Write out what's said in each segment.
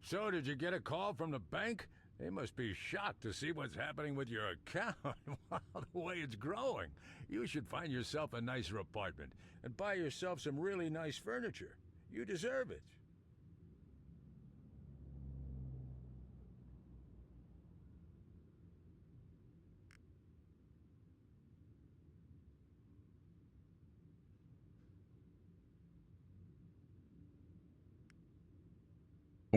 So, did you get a call from the bank? They must be shocked to see what's happening with your account. Wow, the way it's growing. You should find yourself a nicer apartment and buy yourself some really nice furniture. You deserve it.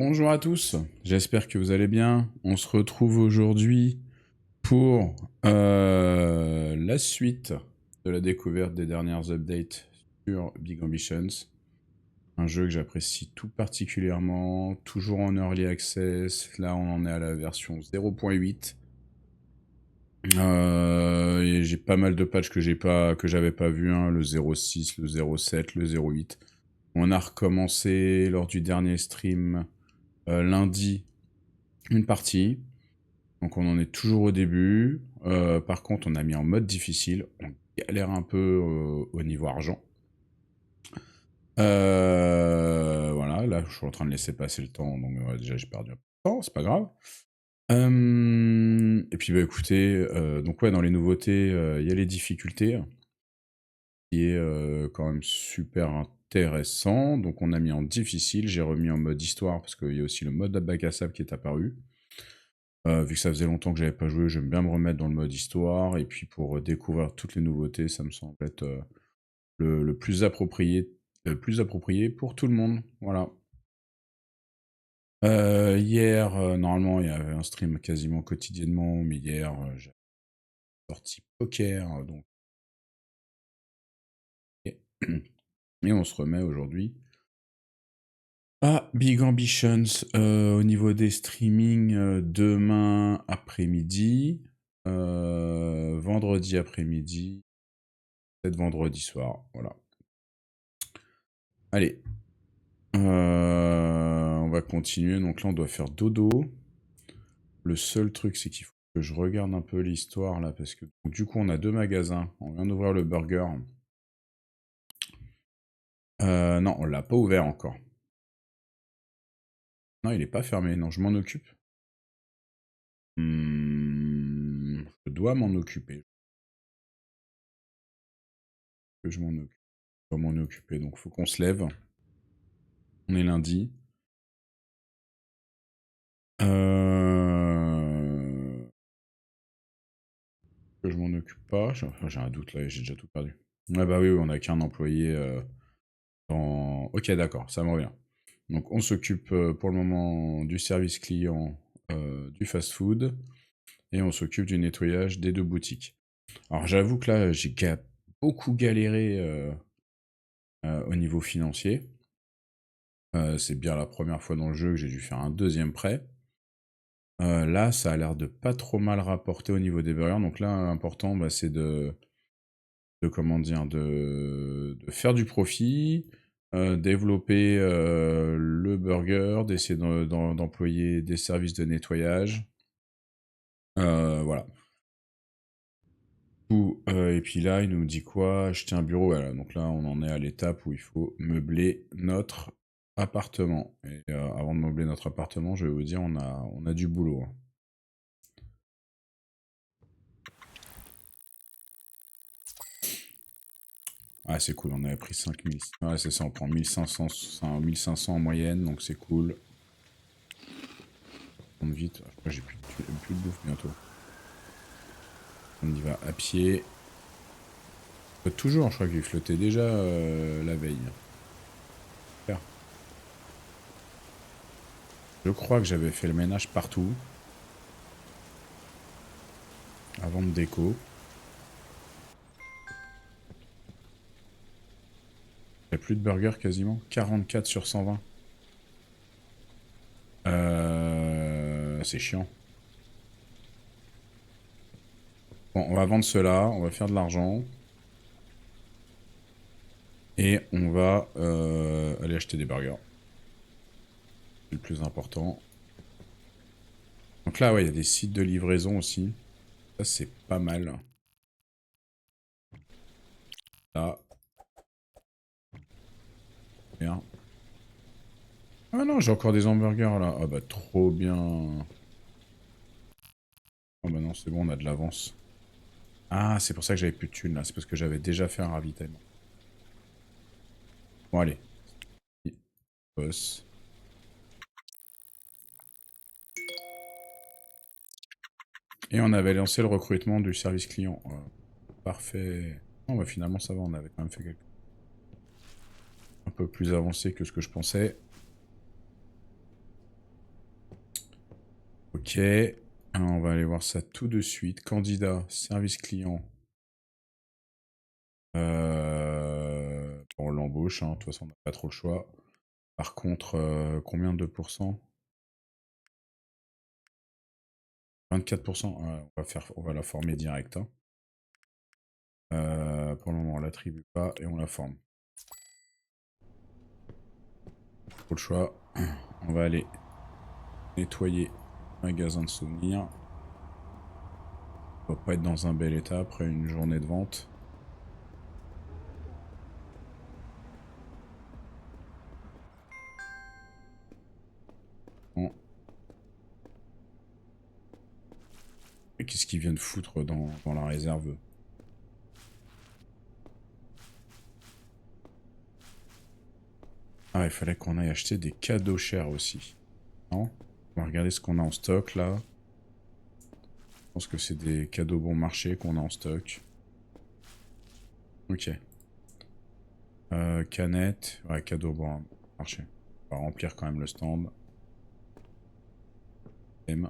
Bonjour à tous, j'espère que vous allez bien. On se retrouve aujourd'hui pour la suite de la découverte des dernières updates sur Big Ambitions. Un jeu que j'apprécie tout particulièrement, toujours en early access. Là, on en est à la version 0.8. Et j'ai pas mal de patchs que j'avais pas vu, hein, le 0.6, le 0.7, le 0.8. On a recommencé lors du dernier stream lundi une partie. Donc on en est toujours au début. Par contre, on a mis en mode difficile. On galère un peu au niveau argent. Voilà, là je suis en train de laisser passer le temps, donc déjà j'ai perdu un peu de temps, c'est pas grave. Et puis bah écoutez, donc ouais, dans les nouveautés, il y a les difficultés, qui est quand même super intéressant. Donc on a mis en difficile, j'ai remis en mode histoire, parce qu'il y a aussi le mode bac à sable qui est apparu. Vu que ça faisait longtemps que j'avais pas joué, j'aime bien me remettre dans le mode histoire, et puis pour découvrir toutes les nouveautés, ça me semble être le plus approprié pour tout le monde. Voilà. Hier, normalement, il y avait un stream quasiment quotidiennement, mais hier, j'ai sorti poker, donc et on se remet aujourd'hui à Big Ambitions. Au niveau des streamings, demain après-midi, vendredi après-midi, peut-être vendredi soir, voilà. Allez, on va continuer. Donc là, on doit faire dodo. Le seul truc, c'est qu'il faut que je regarde un peu l'histoire là, parce que donc, du coup, on a deux magasins. On vient d'ouvrir le burger. Non, on l'a pas ouvert encore. Non, il est pas fermé. Non, je m'en occupe. Je dois m'en occuper. Que je m'en occupe. Je dois m'en occuper. Donc, faut qu'on se lève. On est lundi. Que je m'en occupe pas. J'ai un doute là, j'ai déjà tout perdu. Ah bah oui, on a qu'un employé Ok, d'accord, ça me revient. Donc on s'occupe pour le moment du service client du fast-food et on s'occupe du nettoyage des deux boutiques. Alors j'avoue que là, beaucoup galéré au niveau financier. C'est bien la première fois dans le jeu que j'ai dû faire un deuxième prêt. Là, ça a l'air de pas trop mal rapporter au niveau des burgers. Donc là, l'important, bah, c'est comment dire, de faire du profit, développer le burger, d'essayer d'employer des services de nettoyage. Voilà. Et puis là, il nous dit quoi? Acheter un bureau. Voilà. Donc là, on en est à l'étape où il faut meubler notre appartement. Et avant de meubler notre appartement, je vais vous dire, on a du boulot, hein. Ah, c'est cool, on avait pris 5000. Ouais, c'est ça, on prend 1500, 1500 en moyenne, donc c'est cool. On monte vite. Je crois que j'ai plus de bouffe bientôt. On y va à pied. Toujours, je crois qu'il flottait déjà la veille. Super. Je crois que j'avais fait le ménage partout. Avant de déco. Il n'y a plus de burgers quasiment. 44 sur 120. C'est chiant. Bon, on va vendre cela, on va faire de l'argent. Et on va aller acheter des burgers. C'est le plus important. Donc là, ouais, il y a des sites de livraison aussi. Ça, c'est pas mal. Là. Bien. Ah non, j'ai encore des hamburgers là. Ah bah trop bien. Ah bah non, c'est bon, on a de l'avance. Ah, c'est pour ça que j'avais plus de thunes là. C'est parce que j'avais déjà fait un ravitaillement. Bon, allez. Boss. Et on avait lancé le recrutement du service client. Parfait. Oh, bah finalement, ça va, on avait quand même fait quelque chose un peu plus avancé que ce que je pensais. Ok. Alors, on va aller voir ça tout de suite. Candidat, service client. Bon, l'embauche, hein. De toute façon, on n'a pas trop le choix. Par contre, combien de pourcents? 24%. Ouais, on va la former direct, hein. Pour le moment, on l'attribue pas et on la forme. Trop le choix. On va aller nettoyer le magasin de souvenirs. On va pas être dans un bel état après une journée de vente. Bon. Et qu'est-ce qu'ils viennent foutre dans la réserve? Ah, il fallait qu'on aille acheter des cadeaux chers aussi. Non? On va regarder ce qu'on a en stock là. Je pense que c'est des cadeaux bon marché qu'on a en stock. Ok. Canette. Ouais, cadeaux bon marché. On va remplir quand même le stand. M.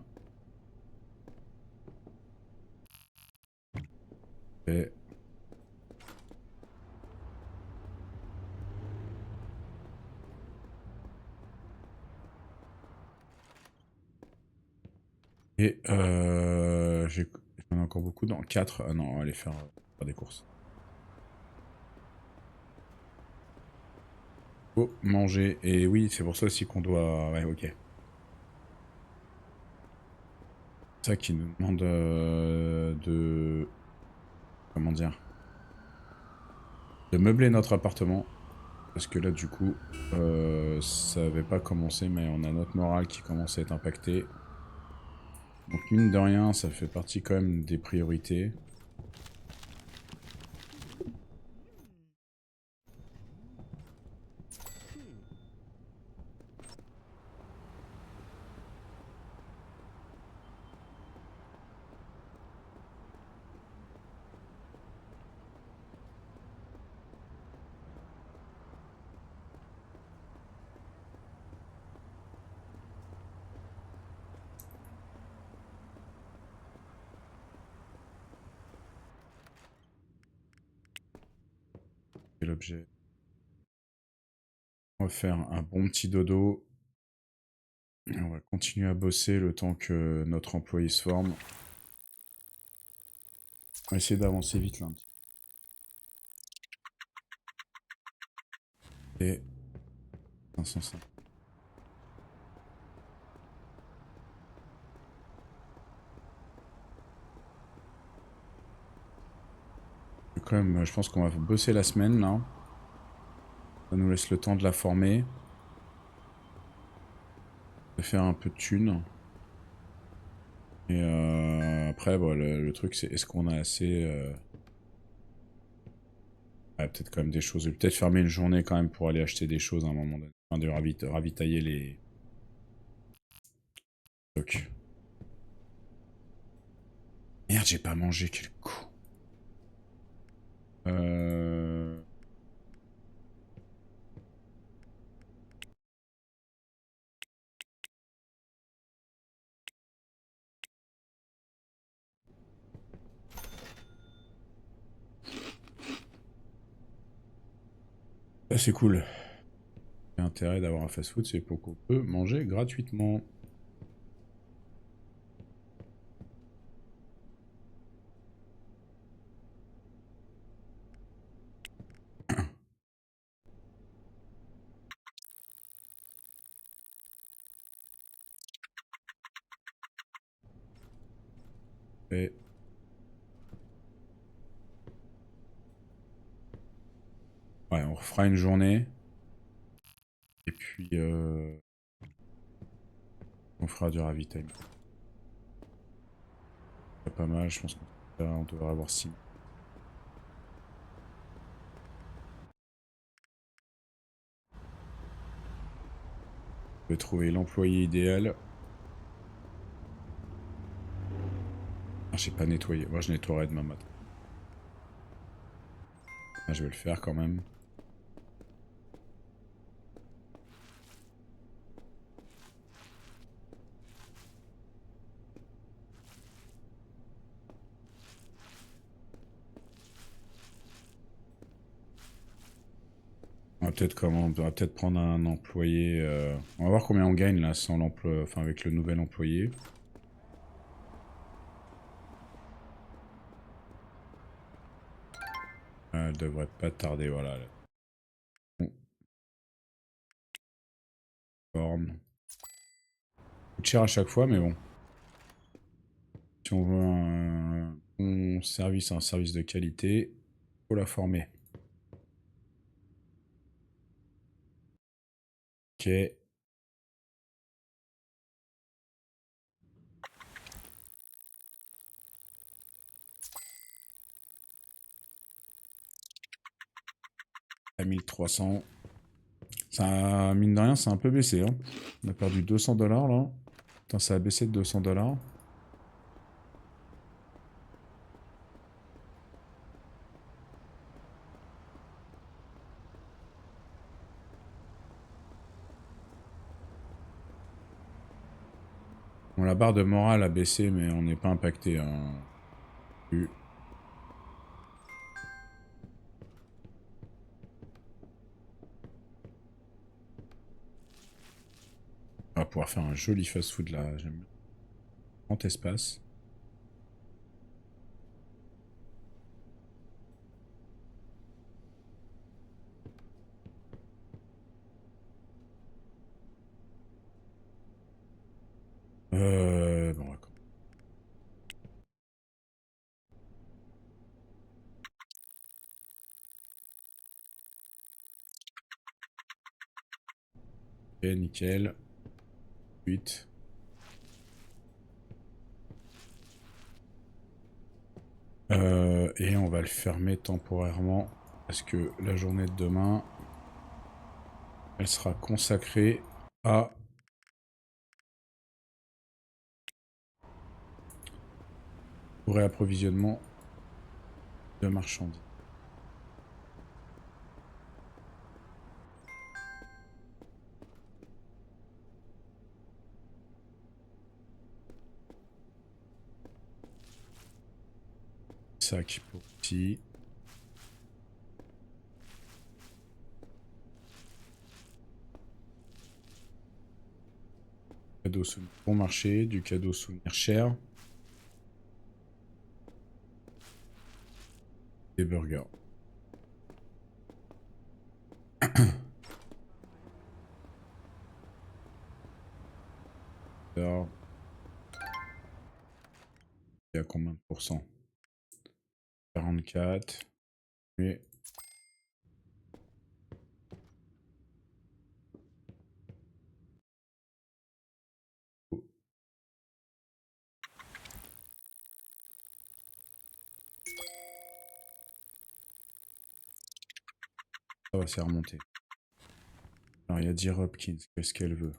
Et, j'en ai encore beaucoup dans 4. Ah non, on va aller faire des courses. Faut manger. Et oui, c'est pour ça aussi qu'on doit... Ouais, ok. C'est ça qui nous demande de... Comment dire? De meubler notre appartement. Parce que là, du coup, ça avait pas commencé, mais on a notre morale qui commence à être impactée. Donc, mine de rien, ça fait partie quand même des priorités. C'est l'objet. On va faire un bon petit dodo. Et on va continuer à bosser le temps que notre employé se forme. On va essayer d'avancer vite là. Et 505. Quand même, je pense qu'on va bosser la semaine là. Ça nous laisse le temps de la former. De faire un peu de thunes. Et après, bon, le truc c'est est-ce qu'on a assez... Ouais, peut-être quand même des choses. Peut-être fermer une journée quand même pour aller acheter des choses à un moment donné. Enfin, de ravitailler les stocks. Merde, j'ai pas mangé, quel coup. Euh... Ça c'est cool. L'intérêt d'avoir un fast-food, c'est pour qu'on peut manger gratuitement. Et... Ouais, on refera une journée. Et puis... fera du ravitaillement. C'est pas mal, je pense qu'on devrait avoir 6. Je vais trouver l'employé idéal. Ah, j'ai pas nettoyé. Moi, je nettoierai demain matin. Ah, je vais le faire quand même. On va peut-être prendre un employé. On va voir combien on gagne là sans l'emploi, enfin avec le nouvel employé. Elle devrait pas tarder, voilà. Bon. Forme. Coûte cher à chaque fois, mais bon. Si on veut un bon service, un service de qualité, faut la former. Ok. À 1300. Ça, mine de rien, c'est un peu baissé. Hein. On a perdu 200 $ là. Putain, ça a baissé de 200 $. Bon, la barre de morale a baissé, mais on n'est pas impacté. Hein. On va pouvoir faire un joli fast-food là. J'aime bien. Grand espace. Bon, d'accord. Ok, nickel. 8. Et on va le fermer temporairement parce que la journée de demain, elle sera consacrée à au réapprovisionnement de marchandises. Sac pour ici. Cadeau souvenir bon marché, du cadeau souvenir cher. Des burgers. Alors, il y a combien de pourcents? 44. Mais ça va se remonter. Alors, il y a Dear Hopkins. Qu'est-ce qu'elle veut?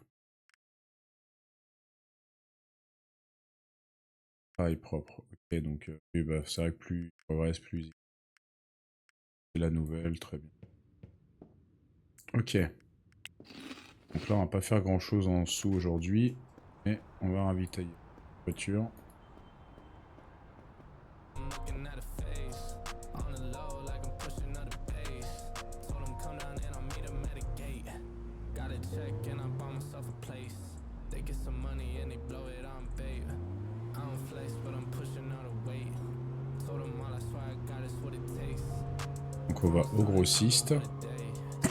Travail propre. Ok, donc oui, bah, c'est vrai que plus il progresse, plus c'est la nouvelle, très bien. Ok. Donc là, on va pas faire grand chose en dessous aujourd'hui, mais on va ravitailler la voiture. Donc on va au grossiste. On a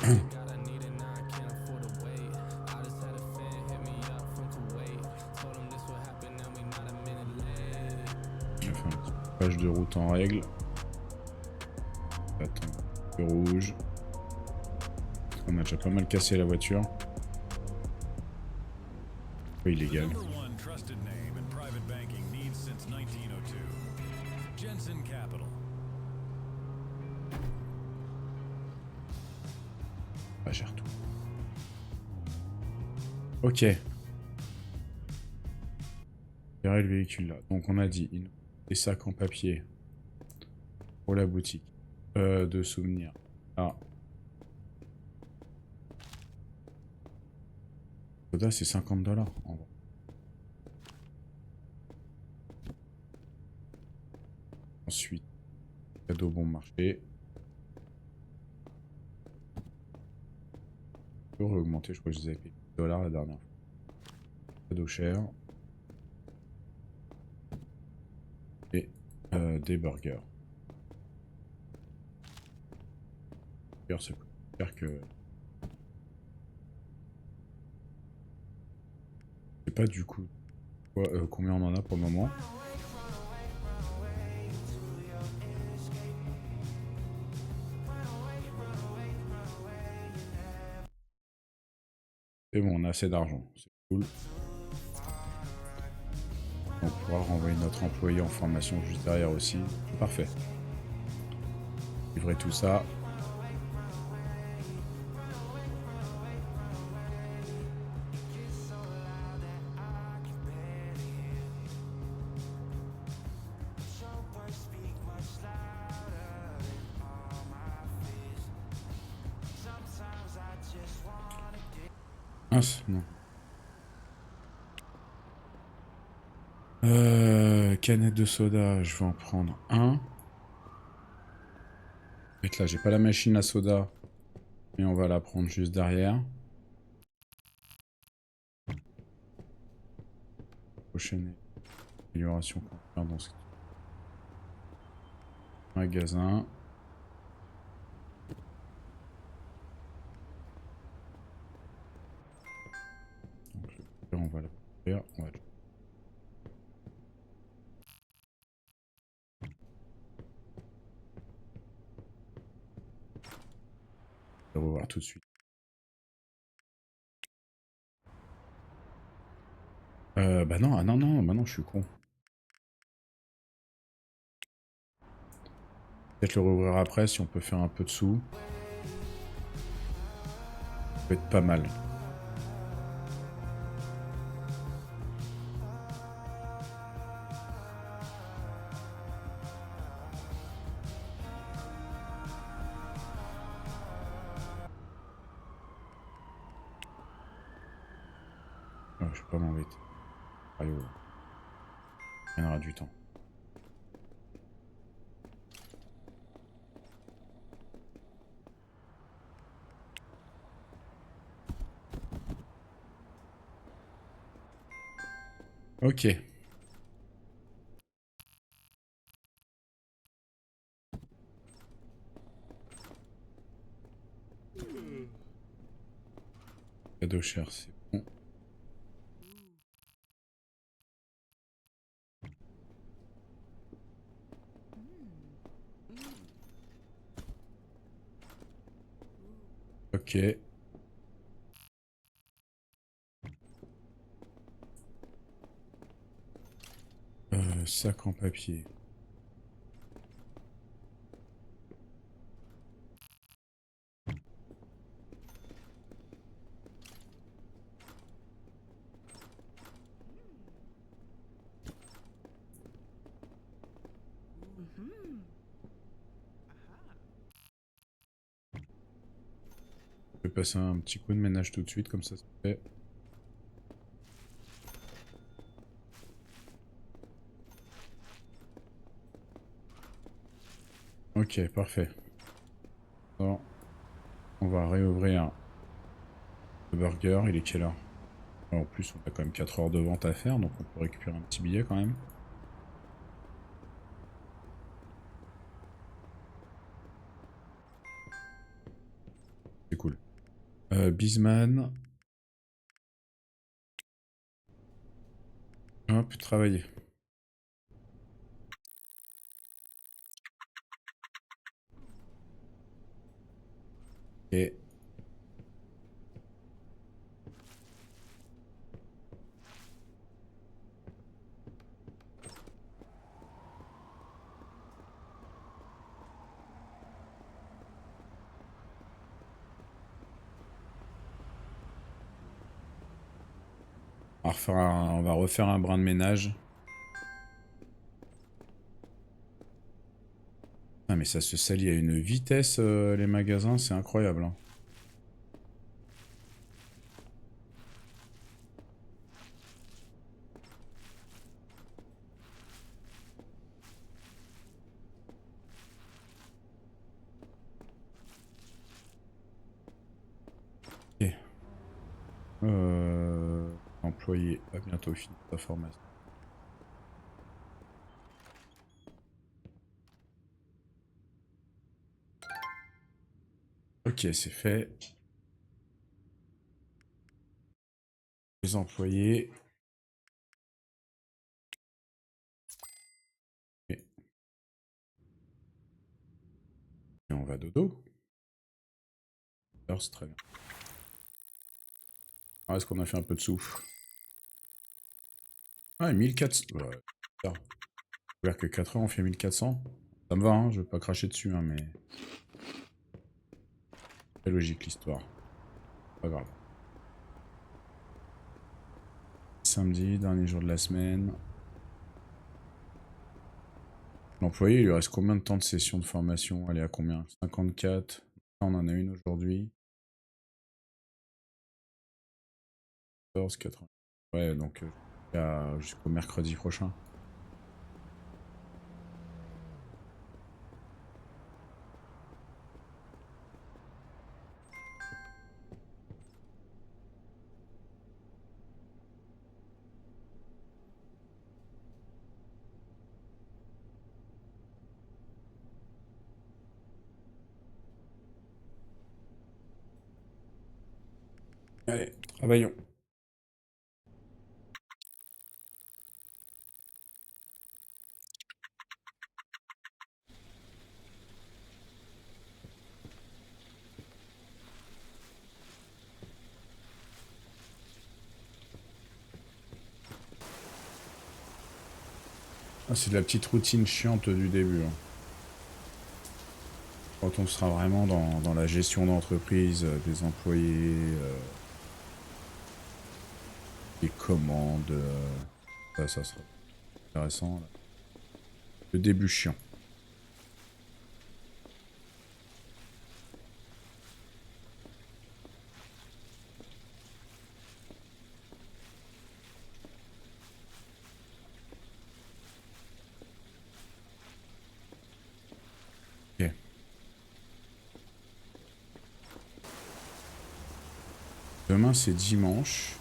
fait un petit page de route en règle. Attends, feu rouge. On a déjà pas mal cassé la voiture. Pas illégal. Number one trusted name in private banking needs since 1902. Jensen Capital. Ah, gère tout. Ok. Gérer le véhicule là. Donc on a dit des sacs en papier pour la boutique. De souvenirs. Ah. Soda c'est 50 $ en vrai. Ensuite, cadeau bon marché. Je peux augmenter, je crois que je les avais payé $10 la dernière fois. Cadeau cher. Et des burgers. Burgers, c'est plus cher que. Je sais pas du coup combien on en a pour le moment. Et bon, on a assez d'argent, c'est cool. On pourra renvoyer notre employé en formation juste derrière aussi. Parfait. Livrer tout ça. Mince, non. Canette de soda, je vais en prendre un. En fait, là, j'ai pas la machine à soda, mais on va la prendre juste derrière. Prochaine amélioration qu'on va faire dans ce magasin. Donc, on va la faire. On va le revoir tout de suite. Bah non, ah non, non, bah non, je suis con. Peut-être le rouvrir après si on peut faire un peu de sous. Ça peut être pas mal. Oh, je vais pas m'embêter. Allez, ouais. Il y en aura du temps. Ok. Cadeau cher, c'est bon. Ok. Sac en papier. Je vais passer un petit coup de ménage tout de suite, comme ça se fait. Ok, parfait. Alors, on va réouvrir le burger. Il est quelle heure? En plus, on a quand même 4 heures de vente à faire, donc on peut récupérer un petit billet quand même. C'est cool. Bisman. Hop, travailler. Et On va refaire un brin de ménage. Ah mais ça se salit à une vitesse les magasins, c'est incroyable. Hein. Ok. Employé a bientôt fini sa formation. Ok, c'est fait. Les employés. Et on va dodo. Alors, c'est très bien. Alors, est-ce qu'on a fait un peu de souffle? Ah, 1400. Ouais, putain. Faut dire que 4 heures, on fait 1400. Ça me va, hein, je vais pas cracher dessus, hein, mais... C'est logique, l'histoire. Pas grave. Samedi, dernier jour de la semaine. L'employé, il lui reste combien de temps de session de formation? Elle est à combien? 54. On en a une aujourd'hui. 14, 80. Ouais, donc jusqu'au mercredi prochain. Allez, travaillons. Ah, c'est de la petite routine chiante du début. Hein. Quand on sera vraiment dans la gestion d'entreprise, des employés, les commandes, ça sera intéressant. Là. Le début chiant. Ok. Demain c'est dimanche.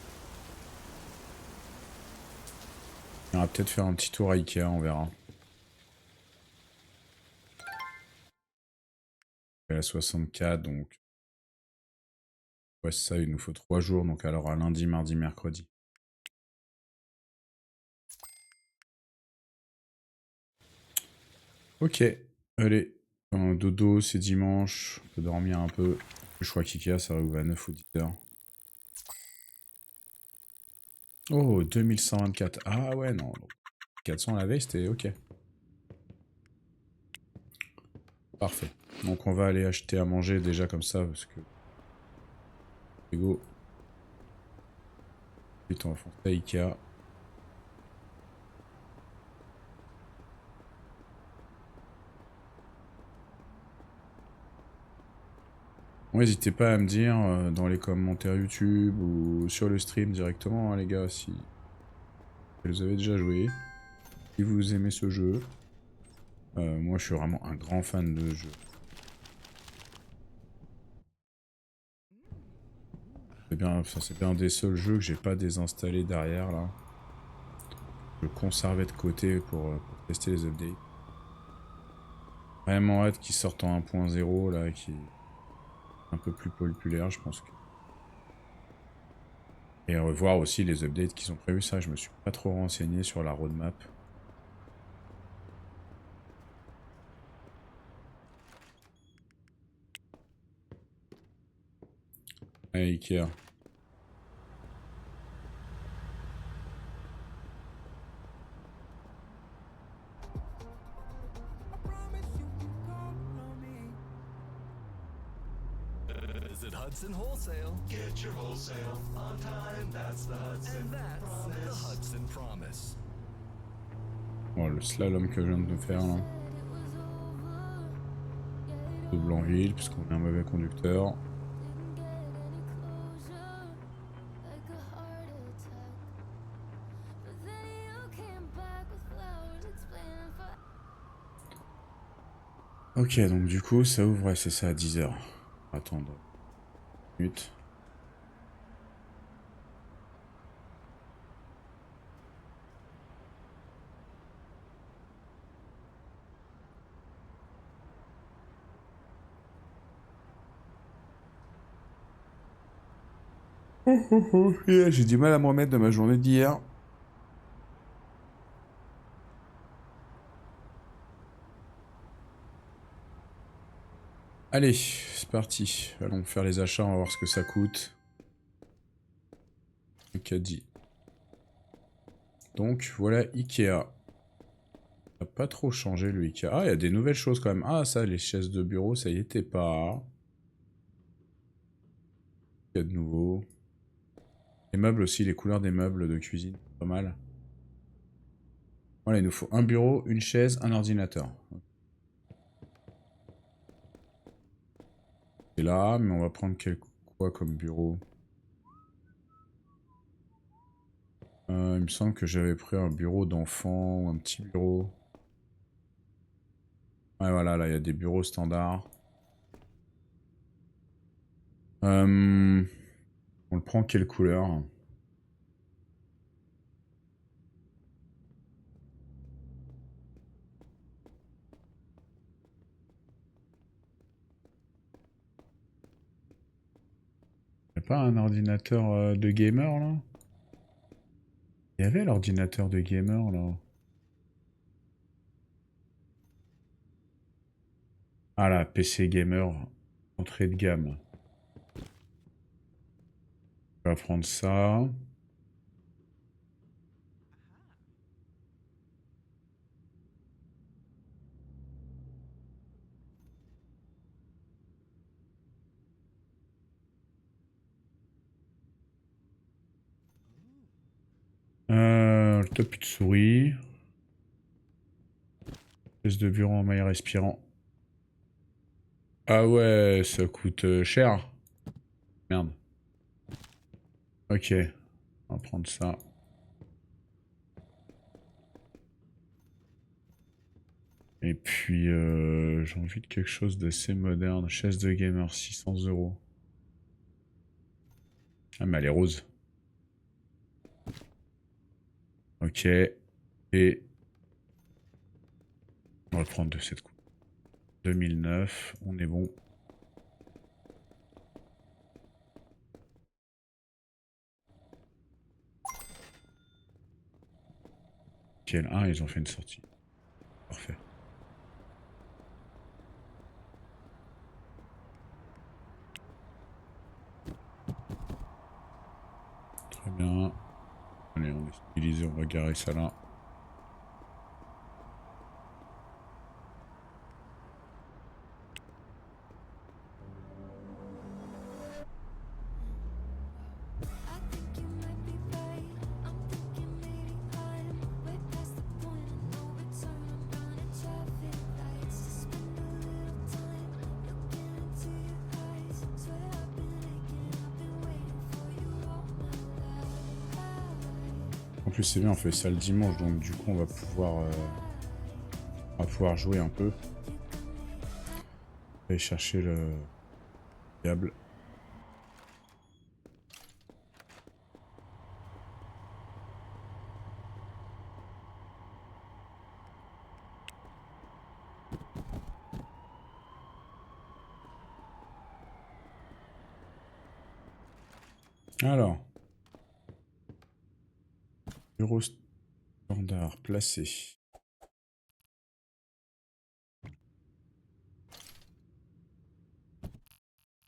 On va peut-être faire un petit tour à Ikea, on verra. Et à 64, donc... Ouais, c'est ça, il nous faut 3 jours, donc alors à lundi, mardi, mercredi. Ok, allez. Dodo, c'est dimanche, on peut dormir un peu. Je crois qu'Ikea, ça réouvre à 9 ou 10 heures. Oh, 2124. Ah ouais, non. 400 la veille, c'était ok. Parfait. Donc on va aller acheter à manger déjà comme ça, parce que... Go. Putain, on va foncer à Ikea. Bon, n'hésitez pas à me dire dans les commentaires YouTube ou sur le stream directement, hein, les gars, si vous avez déjà joué, si vous aimez ce jeu. Moi, je suis vraiment un grand fan de ce jeu. C'est bien un des seuls jeux que j'ai pas désinstallé derrière, là. Je conservais de côté pour tester les updates. Vraiment hâte qu'ils sortent en 1.0, là, qui est un peu plus populaire, je pense que... Et revoir aussi les updates qui sont prévus, ça, je me suis pas trop renseigné sur la roadmap. Allez, Ikea. Visit Hudson Wholesale. Get your wholesale on time. That's the Hudson And that's Promise. the Hudson Promise. Oh, le slalom que je viens de faire là. Double en ville, parce qu'on est un mauvais conducteur. Ok, donc du coup, ça ouvre, ouais, c'est ça, à 10h. Attendre. Minute. Yeah, j'ai du mal à me remettre de ma journée d'hier. Allez, c'est parti. Allons faire les achats, on va voir ce que ça coûte. Caddie. Donc, voilà Ikea. Ça n'a pas trop changé le Ikea. Ah, il y a des nouvelles choses quand même. Ah, ça, les chaises de bureau, ça y était pas. Il y a de nouveau. Les meubles aussi, les couleurs des meubles de cuisine, pas mal. Voilà, il nous faut un bureau, une chaise, un ordinateur. C'est là, mais on va prendre quoi comme bureau? Il me semble que j'avais pris un bureau d'enfant ou un petit bureau. Ouais, voilà, là, il y a des bureaux standards. On le prend quelle couleur? Y a pas un ordinateur de gamer là? Il y avait l'ordinateur de gamer là. Ah là, PC gamer, entrée de gamme. On va prendre ça. Le tapis de souris. Pièce de bureau en maille respirant. Ah ouais, ça coûte cher. Merde. Ok, on va prendre ça. Et puis, j'ai envie de quelque chose d'assez moderne. Chaise de gamer, 600 €. Ah, mais elle est rose. Ok. Et on va prendre de cette coupe. 2009, on est bon. Quel 1, ils ont fait une sortie. Parfait. Très bien. Allez, on est stabilisé, on va garer ça là. En plus c'est bien, on fait ça le dimanche, donc du coup on va pouvoir jouer un peu. Aller chercher le câble. Alors. Bureau standard placé.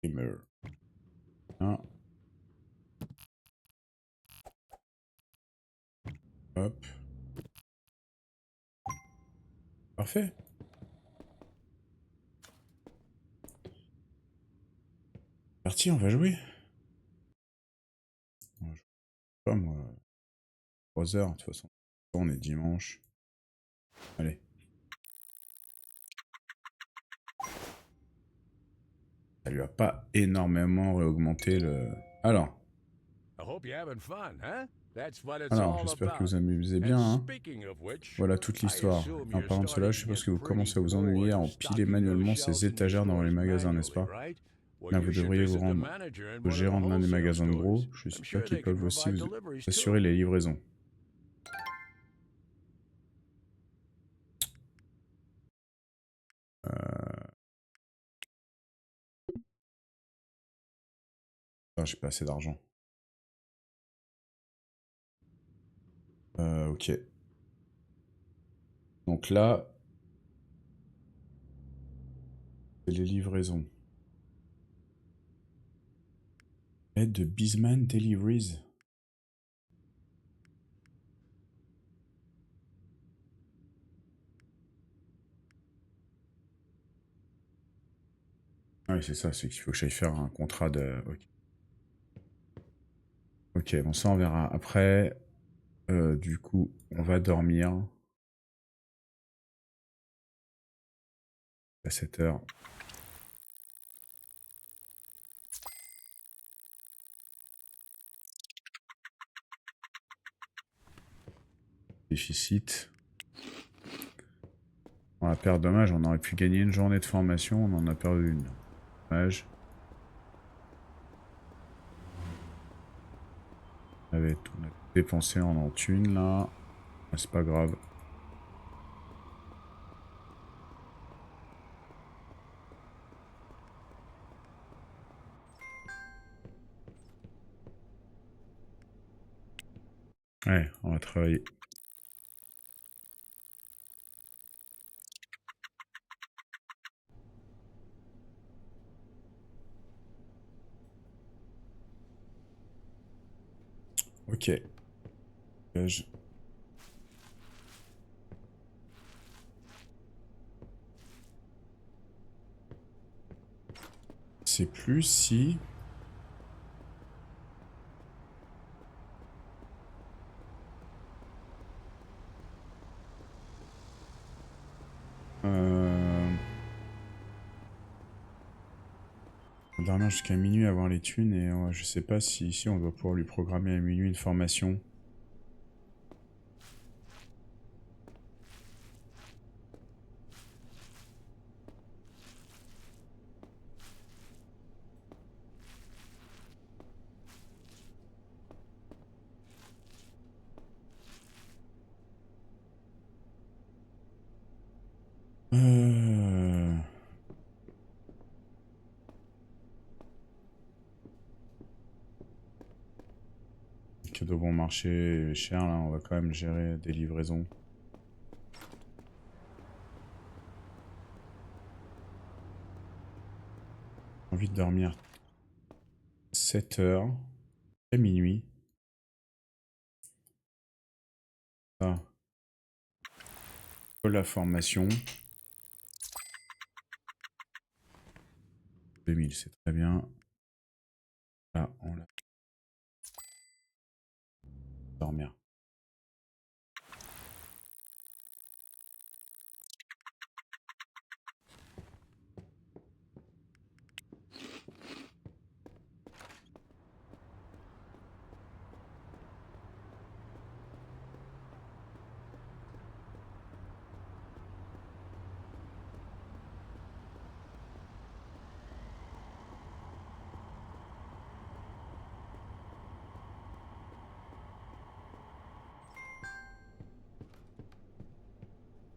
Gamer. 1. Hop. Parfait. Parti, on va jouer. Je sais pas moi. 3 heures, de toute façon. On est dimanche. Allez. Ça lui a pas énormément réaugmenté le... Alors, I hope you're having fun, huh? That's what it's all j'espère que about. vous amusez And bien, hein. speaking of which, Voilà toute I l'histoire. assume En you're parlant de cela, starting je to suppose get que vous pretty commencez à vous ennuyer bored à empiler stocking those manuellement ces shelves in your étagères dans les stores magasins, n'est-ce manually, pas? right? Well, Là, you vous should devriez vous visit the rendre manager in au one of the gérant de l'un des wholesale magasins de stores. gros. Je I'm suis sûr sure qu'ils they can peuvent aussi provide vous deliveries assurer too. les livraisons. Ah, j'ai pas assez d'argent. Ok. Donc là, c'est les livraisons. Aide de Bisman Deliveries. Ah oui, c'est ça, c'est qu'il faut que j'aille faire un contrat de... Ok, ok, bon ça on verra après. Du coup, on va dormir. À 7 heures. Déficit. On a perdu, dommage, on aurait pu gagner une journée de formation, on en a perdu une. Dommage. On a tout dépensé en thunes là. Ah, c'est pas grave. Ouais, on va travailler. Ok. Je sais plus si... On va dormir jusqu'à minuit, avoir les thunes, et je sais pas si ici on doit pouvoir lui programmer à minuit une formation. Cadeau bon marché cher là, on va quand même gérer des livraisons. J'ai envie de dormir 7 heures à minuit. Ça. La formation. 2000, c'est très bien. Là, on l'a. Dormir.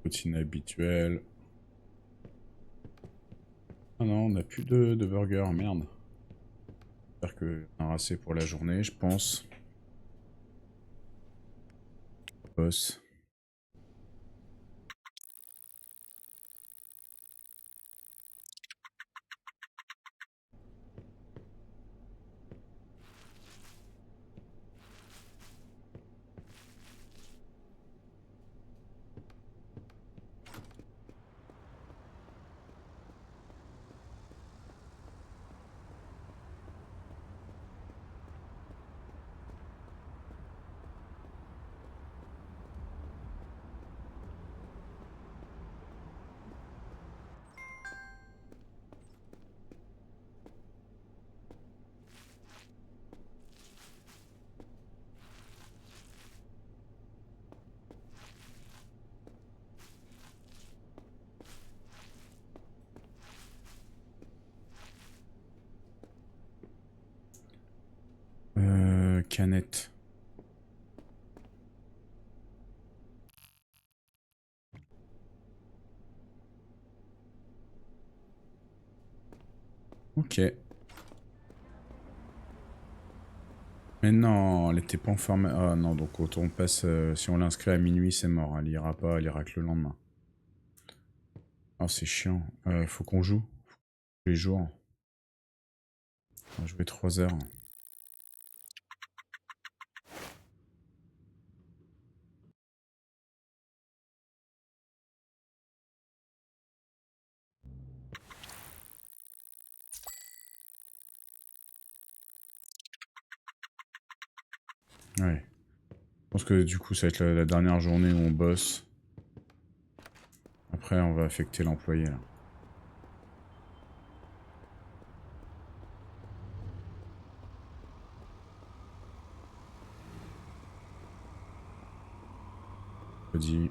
Routine habituelle. Ah non, on n'a plus de burger, merde. J'espère qu'on en aura assez pour la journée, je pense. Boss. canette. Ok. Mais non, elle était pas en forme. Ah non, donc autant on passe. Si on l'inscrit à minuit, c'est mort. Elle ira pas, elle ira que le lendemain. Oh, c'est chiant. Faut qu'on joue. Tous les jours. On va jouer 3 heures. Ouais. Je pense que du coup, ça va être la dernière journée où on bosse. Après, on va affecter l'employé là. Jeudi.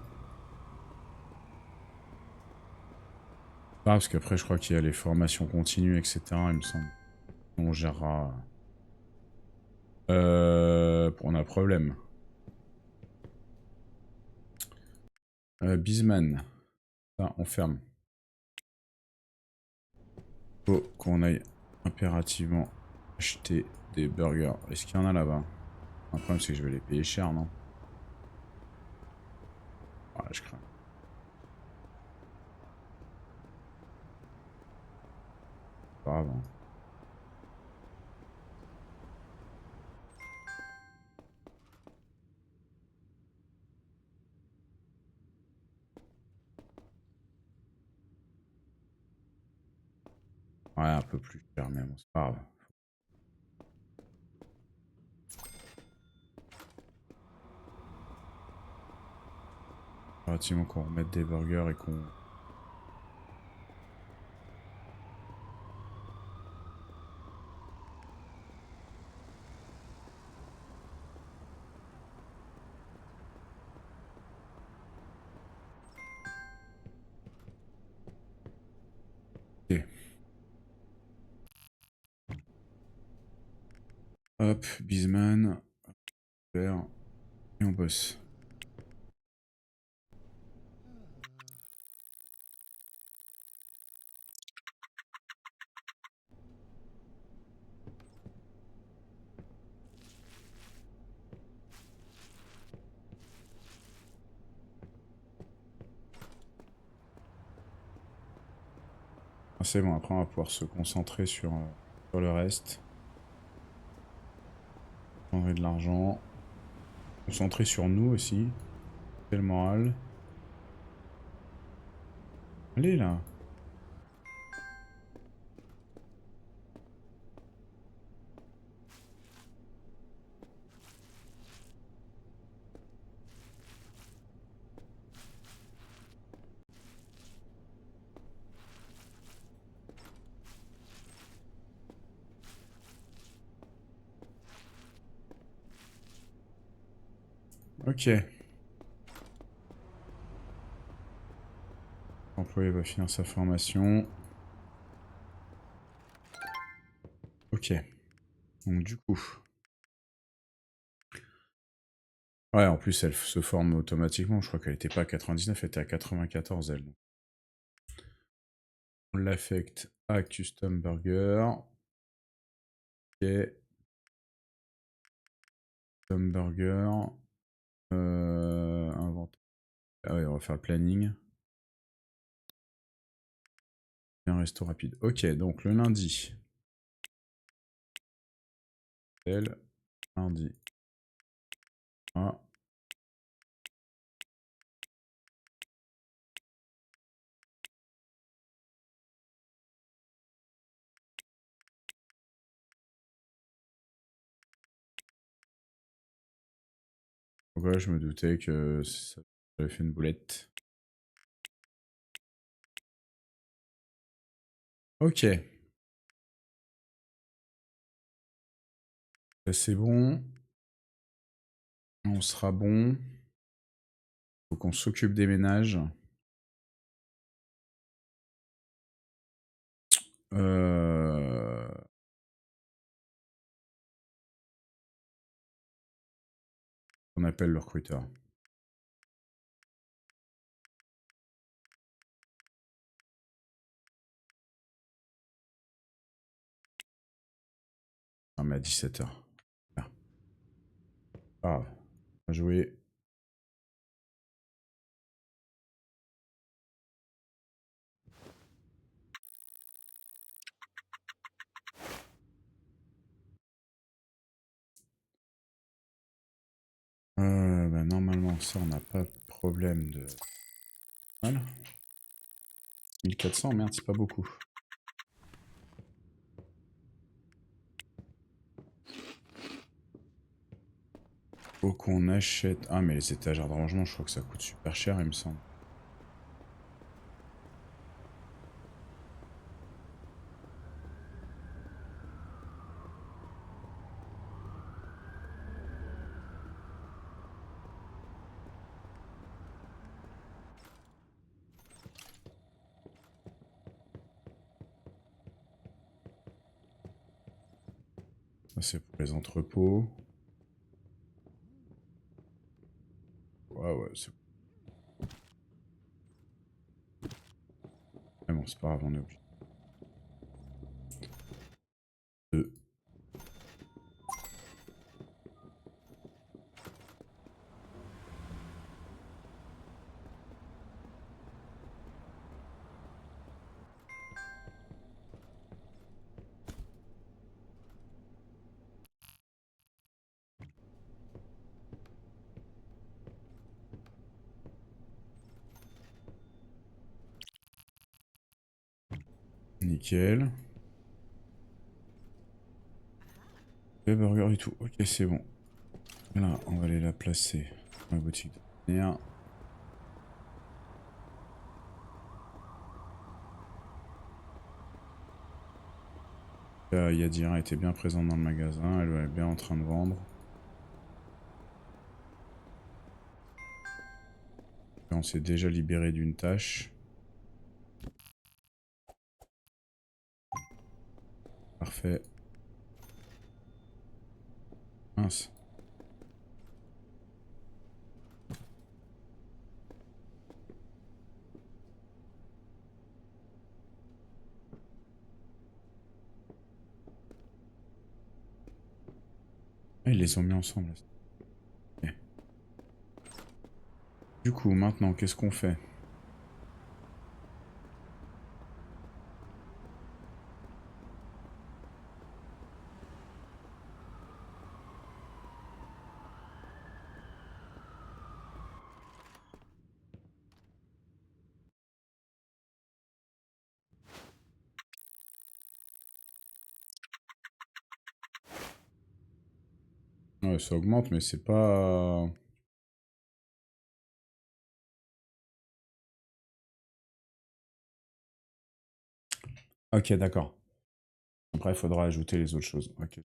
Ah, parce qu'après, je crois qu'il y a les formations continues, etc. Il me semble. On gérera. On a un problème. Bisman. Ça, on ferme. Faut qu'on aille impérativement acheter des burgers. Est-ce qu'il y en a là-bas? Le problème, c'est que je vais les payer cher, non? Ah, je crains. Pas grave, hein. Ouais, un peu plus cher, mais bon, c'est pas grave. Relativement qu'on remette des burgers et qu'on... Ok. Hop, Bisman. Super. Et on bosse. Ah, c'est bon, après on va pouvoir se concentrer sur le reste. Prendre de l'argent. Concentrer sur nous aussi. Quel moral. Allez là. Ok. L'employé va finir sa formation. Ok. Donc du coup... Ouais, en plus elle se forme automatiquement. Je crois qu'elle était pas à 99, elle était à 94 elle. On l'affecte à Custom Burger. Ok. Custom Burger. Inventaire. Ah ouais, on va faire le planning. Un resto rapide. Ok, donc le lundi. Lundi. Ah. Donc ouais, je me doutais que ça avait fait une boulette. Ok. Ça, c'est bon. On sera bon. Faut qu'on s'occupe des ménages. Euh... qu'on appelle le recruteur. Ah, mais à 17h. Ah. Grave. Bien joué. Bah, normalement, ça, on n'a pas de problème de... Voilà. 1400, merde, c'est pas beaucoup. Faut qu'on achète... Ah, mais les étagères de rangement, je crois que ça coûte super cher, il me semble. Ça, c'est pour les entrepôts. Ouais, ouais, c'est... Mais bon, c'est pas grave, on est obligé. Deux. Nickel. Les burgers et tout. Ok, c'est bon. Là, on va aller la placer dans la boutique de manière. Yadira était bien présente dans le magasin. Elle est bien en train de vendre. Et on s'est déjà libéré d'une tâche. Parfait. Mince. Ah, ils les ont mis ensemble. Ok. Du coup, maintenant, qu'est-ce qu'on fait? Ouais, ça augmente, mais c'est pas... Ok, d'accord. Après, il faudra ajouter les autres choses. Ok.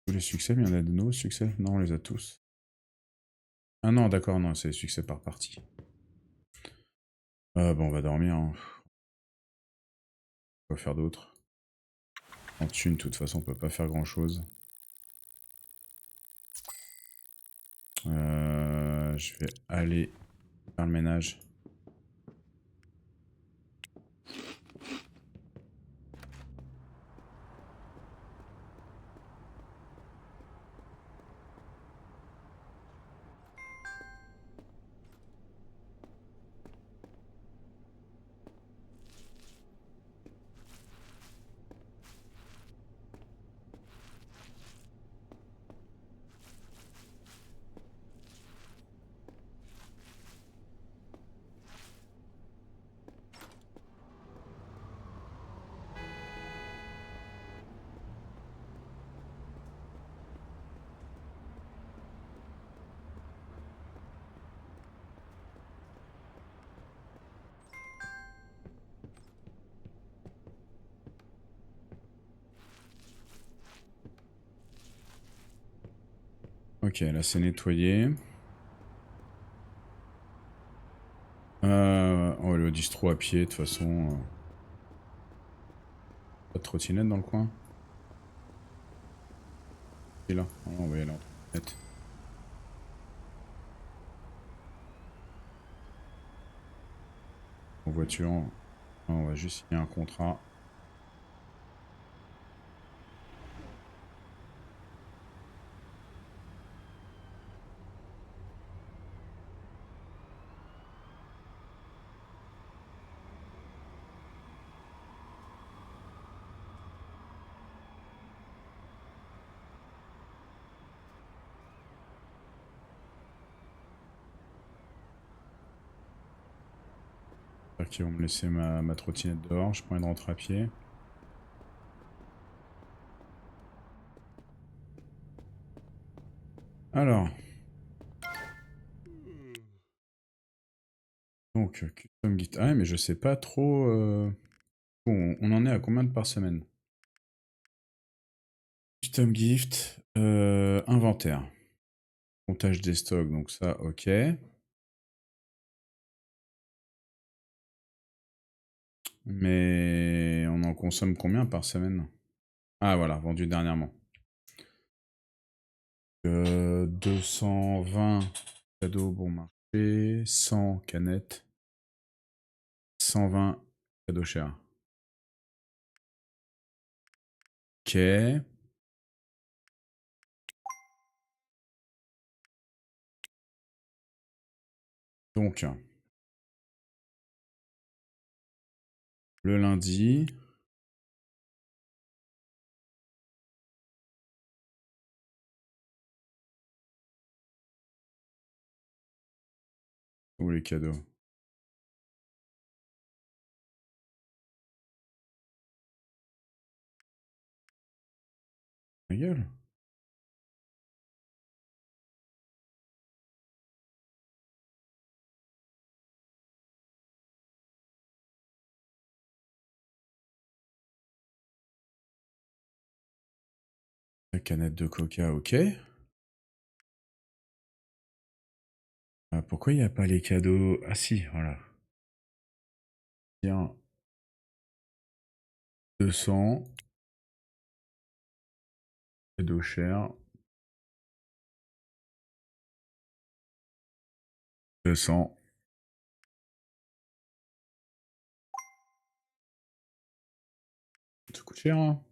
Tous les succès, mais il y en a de nouveaux succès? Non, on les a tous. Ah non, d'accord, non, c'est les succès par partie. Bon, on va dormir. Hein. Quoi faire d'autre? En thune, de toute façon, on peut pas faire grand-chose. Je vais aller faire le ménage. Ok, là c'est nettoyé. On va le distro à pied, de toute façon. Pas de trottinette dans le coin? Il est là. Oh, on va y aller en trottinette. en voiture. On va juste signer un contrat. J'espère qu'ils vont me laisser ma trottinette dehors. Je prends une rentre à pied. Alors. Donc, custom gift. Ah ouais, mais je sais pas trop... Bon, on en est à combien de par semaine? Custom gift. Inventaire. Comptage des stocks, donc ça, ok. Mais on en consomme combien par semaine? Ah voilà, vendu dernièrement. 220 cadeaux bon marché, 100 canettes, 120 cadeaux chers. Ok. Donc, le lundi. Où les cadeaux? Ma gueule. La canette de coca, ok. Ah, pourquoi il n'y a pas les cadeaux? Ah si, voilà. Tiens. 200. Cadeaux chers. 200. Ça coûte cher, hein.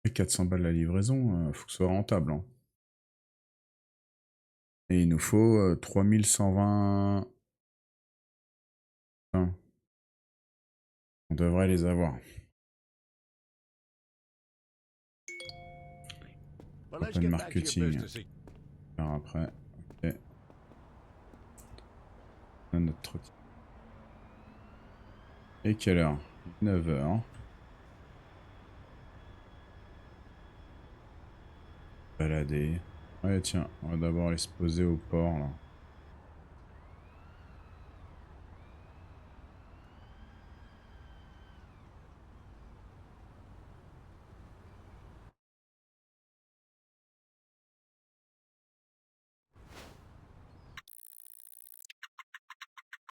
Et 400 balles la livraison, faut que ce soit rentable, hein. Et il nous faut 3120. Enfin, on devrait les avoir. Well, let's Open get back to your marketing. business. Faire après. Ok. On a notre trottinette. Et quelle heure? 9h. Balader. Ouais, tiens, on va d'abord aller se poser au port, là.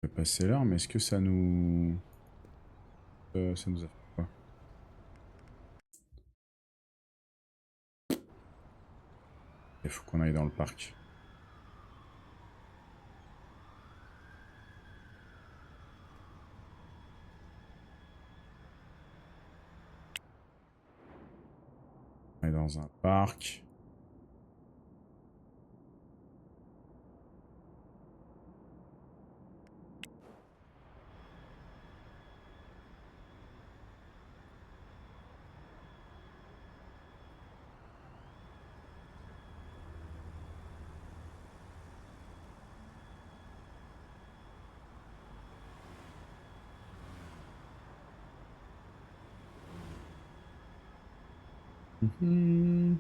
On va passer l'heure, mais est-ce que ça nous... ça nous a fait quoi? Il faut qu'on aille dans le parc. On est dans un parc. Mhm.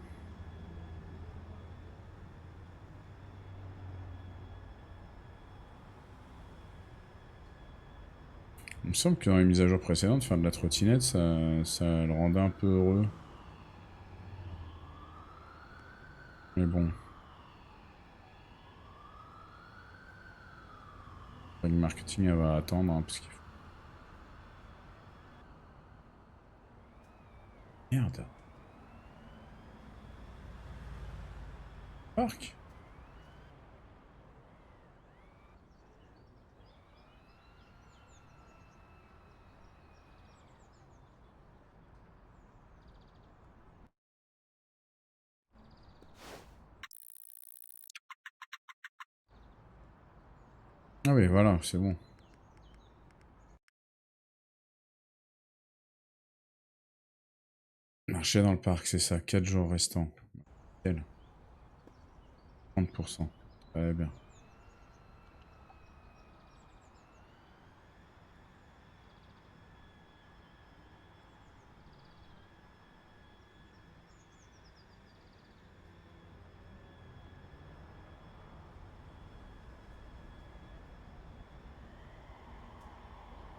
Il me semble que dans les mises à jour précédentes, faire de la trottinette, ça le rendait un peu heureux. Mais bon. Le marketing, elle va attendre, hein, parce qu'il faut... Merde. Parc. Ah oui, voilà, c'est bon. Marcher dans le parc, c'est ça. 4 jours restants. Nickel. 30%. Très bien.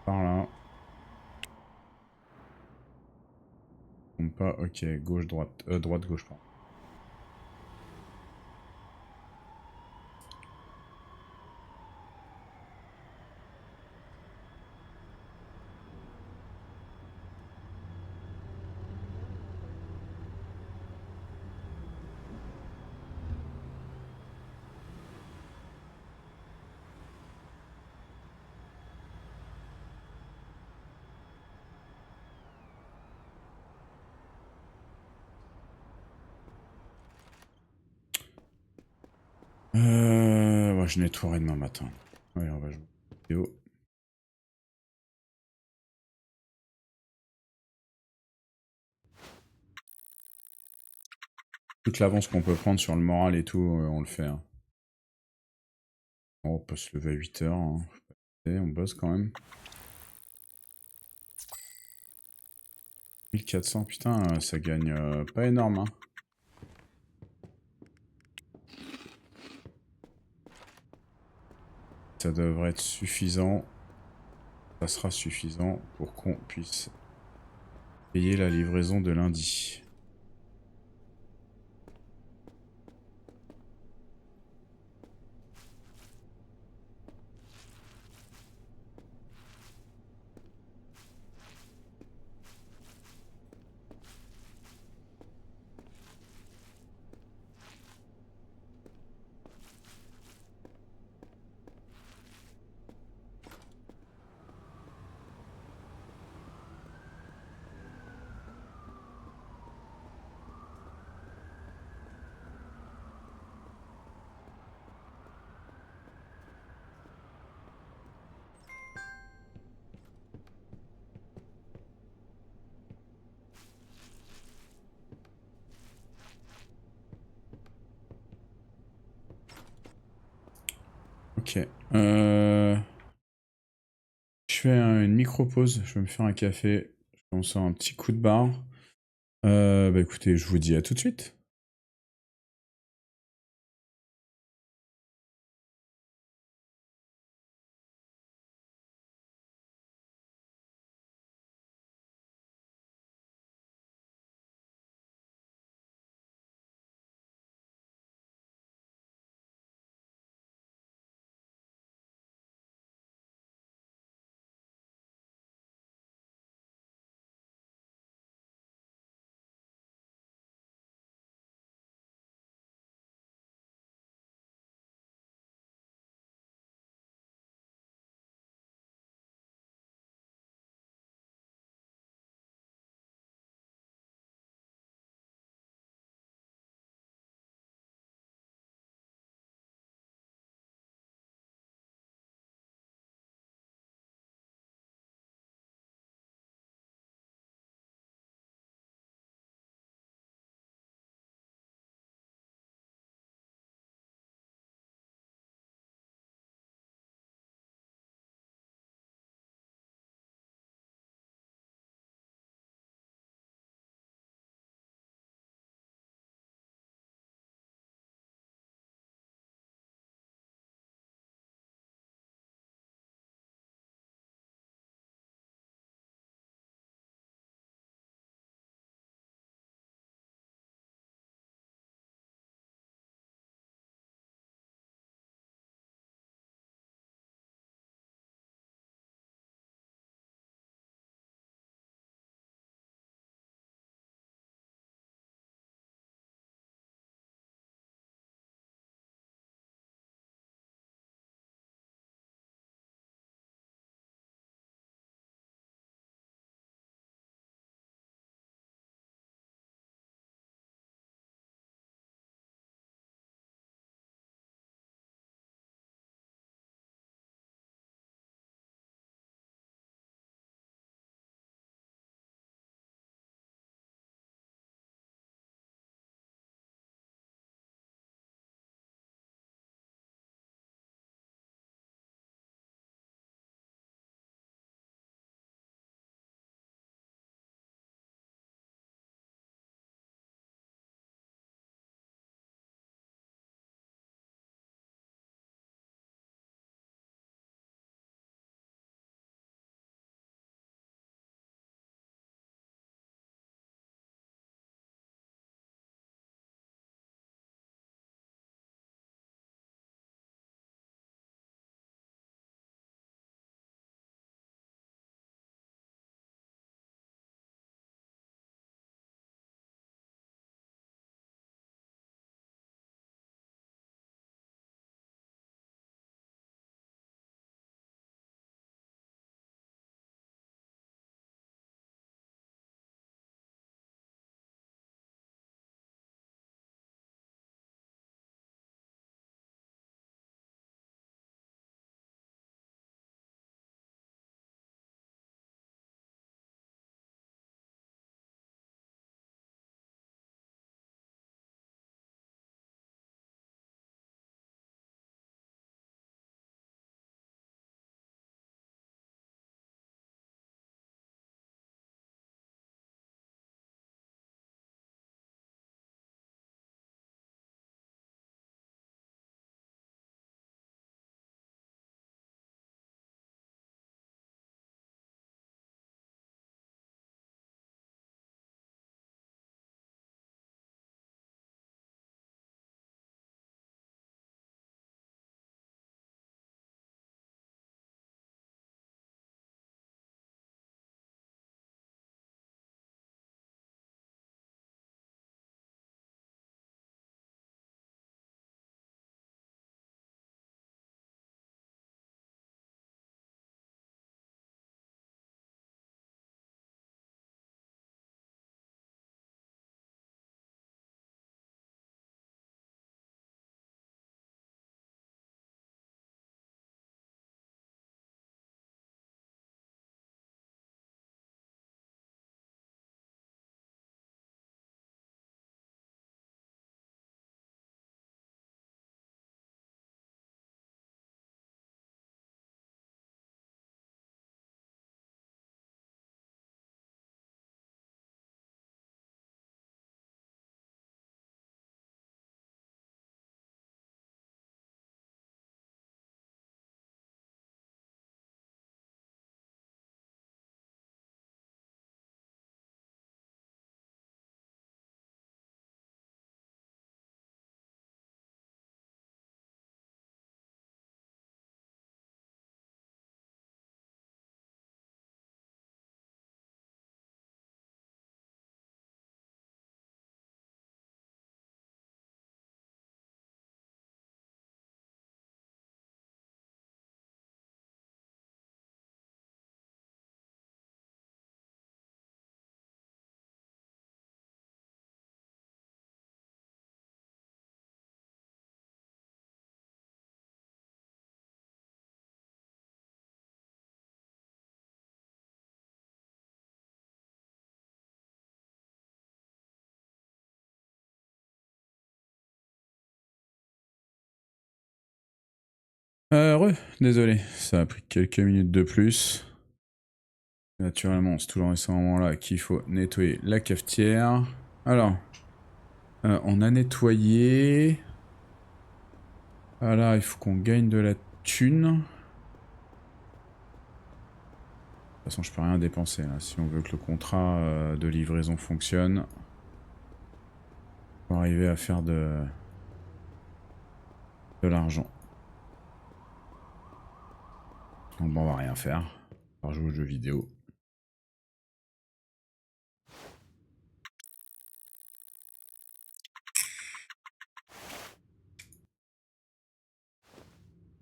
Par là. On pas. Ok, gauche, droite. Droite, gauche, pardon. Ouais, je nettoierai demain matin. Ouais, on va jouer. Vidéo. Toute l'avance qu'on peut prendre sur le moral et tout, on le fait. Hein. On peut se lever à 8h. Hein. Et on bosse quand même. 1400, putain, ça gagne pas énorme. Hein. Ça devrait être suffisant. Ça sera suffisant pour qu'on puisse payer la livraison de lundi. Ok. Je fais une micro-pause. Je vais me faire un café. Je me sors un petit coup de barre. Bah écoutez, je vous dis à tout de suite. Désolé, ça a pris quelques minutes de plus. Naturellement, c'est toujours à ce moment-là qu'il faut nettoyer la cafetière. Alors, on a nettoyé. Voilà, il faut qu'on gagne de la thune. De toute façon, je peux rien dépenser là. Si on veut que le contrat de livraison fonctionne, faut arriver à faire de l'argent. Donc bon, on va rien faire. On va jouer aux jeux vidéo.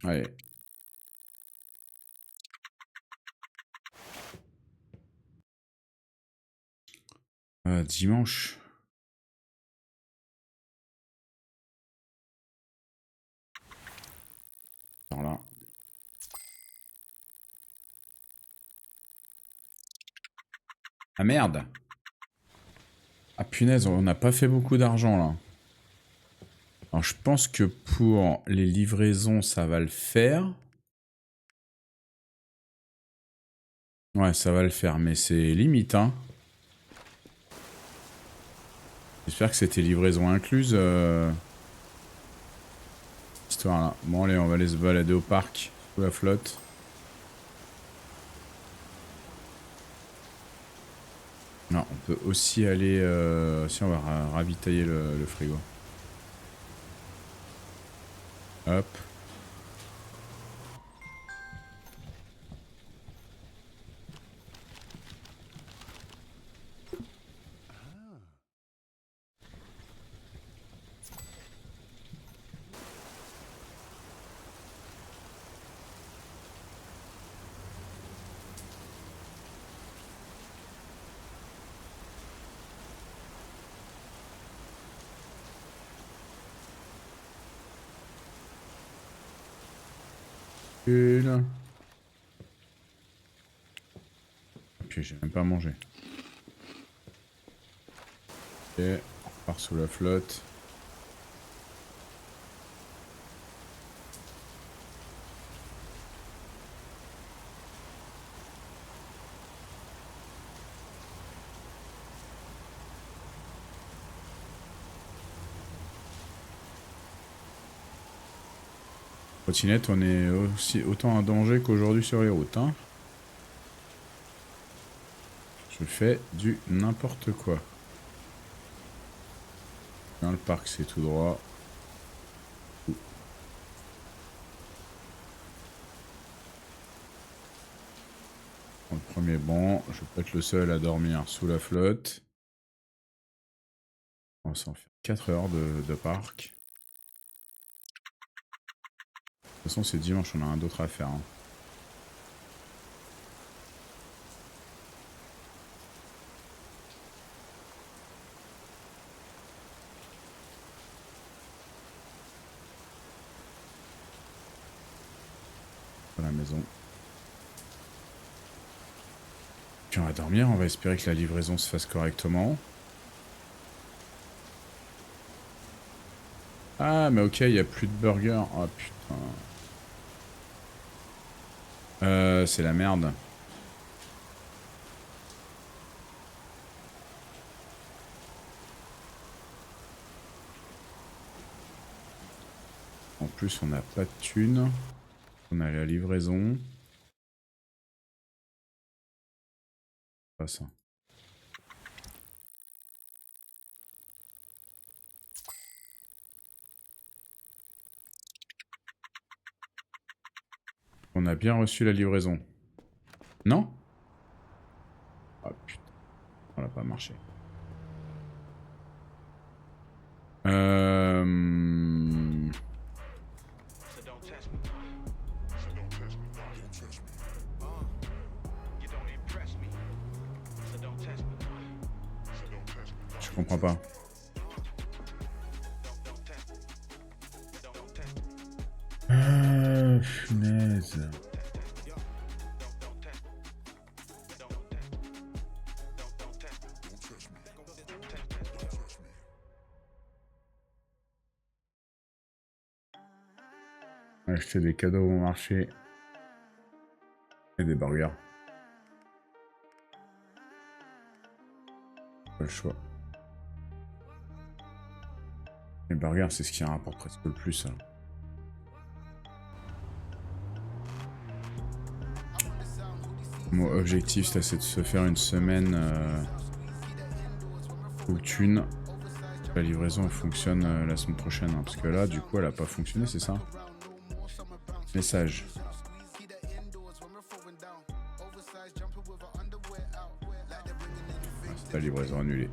Allez. Dimanche. Par là. Ah merde! Ah punaise, on n'a pas fait beaucoup d'argent là. Alors je pense que pour les livraisons, ça va le faire. Ouais, ça va le faire, mais c'est limite, hein. J'espère que c'était livraison incluse. Histoire là. Bon allez, on va aller se balader au parc, sous la flotte. Non, on peut aussi aller... Si, on va ravitailler le frigo. Hop. Une. Puis j'ai même pas mangé. Ok, on repart sous la flotte. Trottinette, on est aussi autant en danger qu'aujourd'hui sur les routes, hein. Je fais du n'importe quoi. Dans le parc, c'est tout droit. Dans le premier banc, je vais pas être le seul à dormir sous la flotte. On va s'en faire 4 heures de parc. De toute façon, c'est dimanche, on a rien d'autre à faire, hein. À la maison. Puis on va dormir, on va espérer que la livraison se fasse correctement. Ah, mais ok, il n'y a plus de burger. Oh putain. C'est la merde. En plus, on n'a pas de thunes. On a la livraison. Pas ça. On a bien reçu la livraison. Non? Ah putain. Ça n'a pas marché. Je comprends pas. Punaise. Acheter des cadeaux au bon marché. Et des burgers. Pas le choix. Les burgers, c'est ce qui rapporte presque le plus. Alors. Mon objectif, c'est de se faire une semaine full thune. La livraison elle fonctionne la semaine prochaine. Hein, parce que là, du coup, elle a pas fonctionné, c'est ça? Message. C'est la livraison annulée.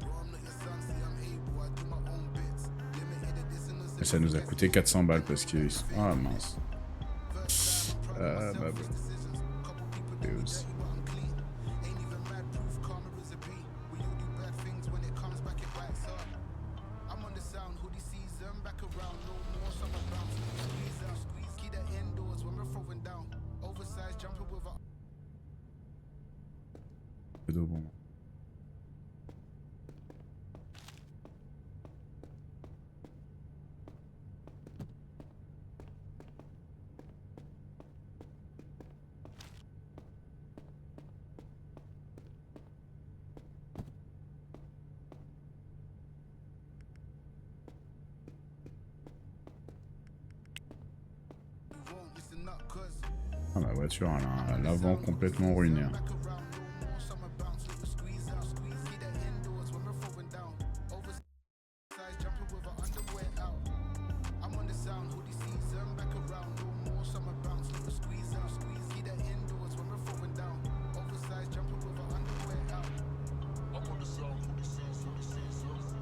Et ça nous a coûté 400 balles parce que... Ah mince. Bah bon. Et aussi. Bon. Ah, ma voiture, elle a l'avant complètement ruiné. Hein.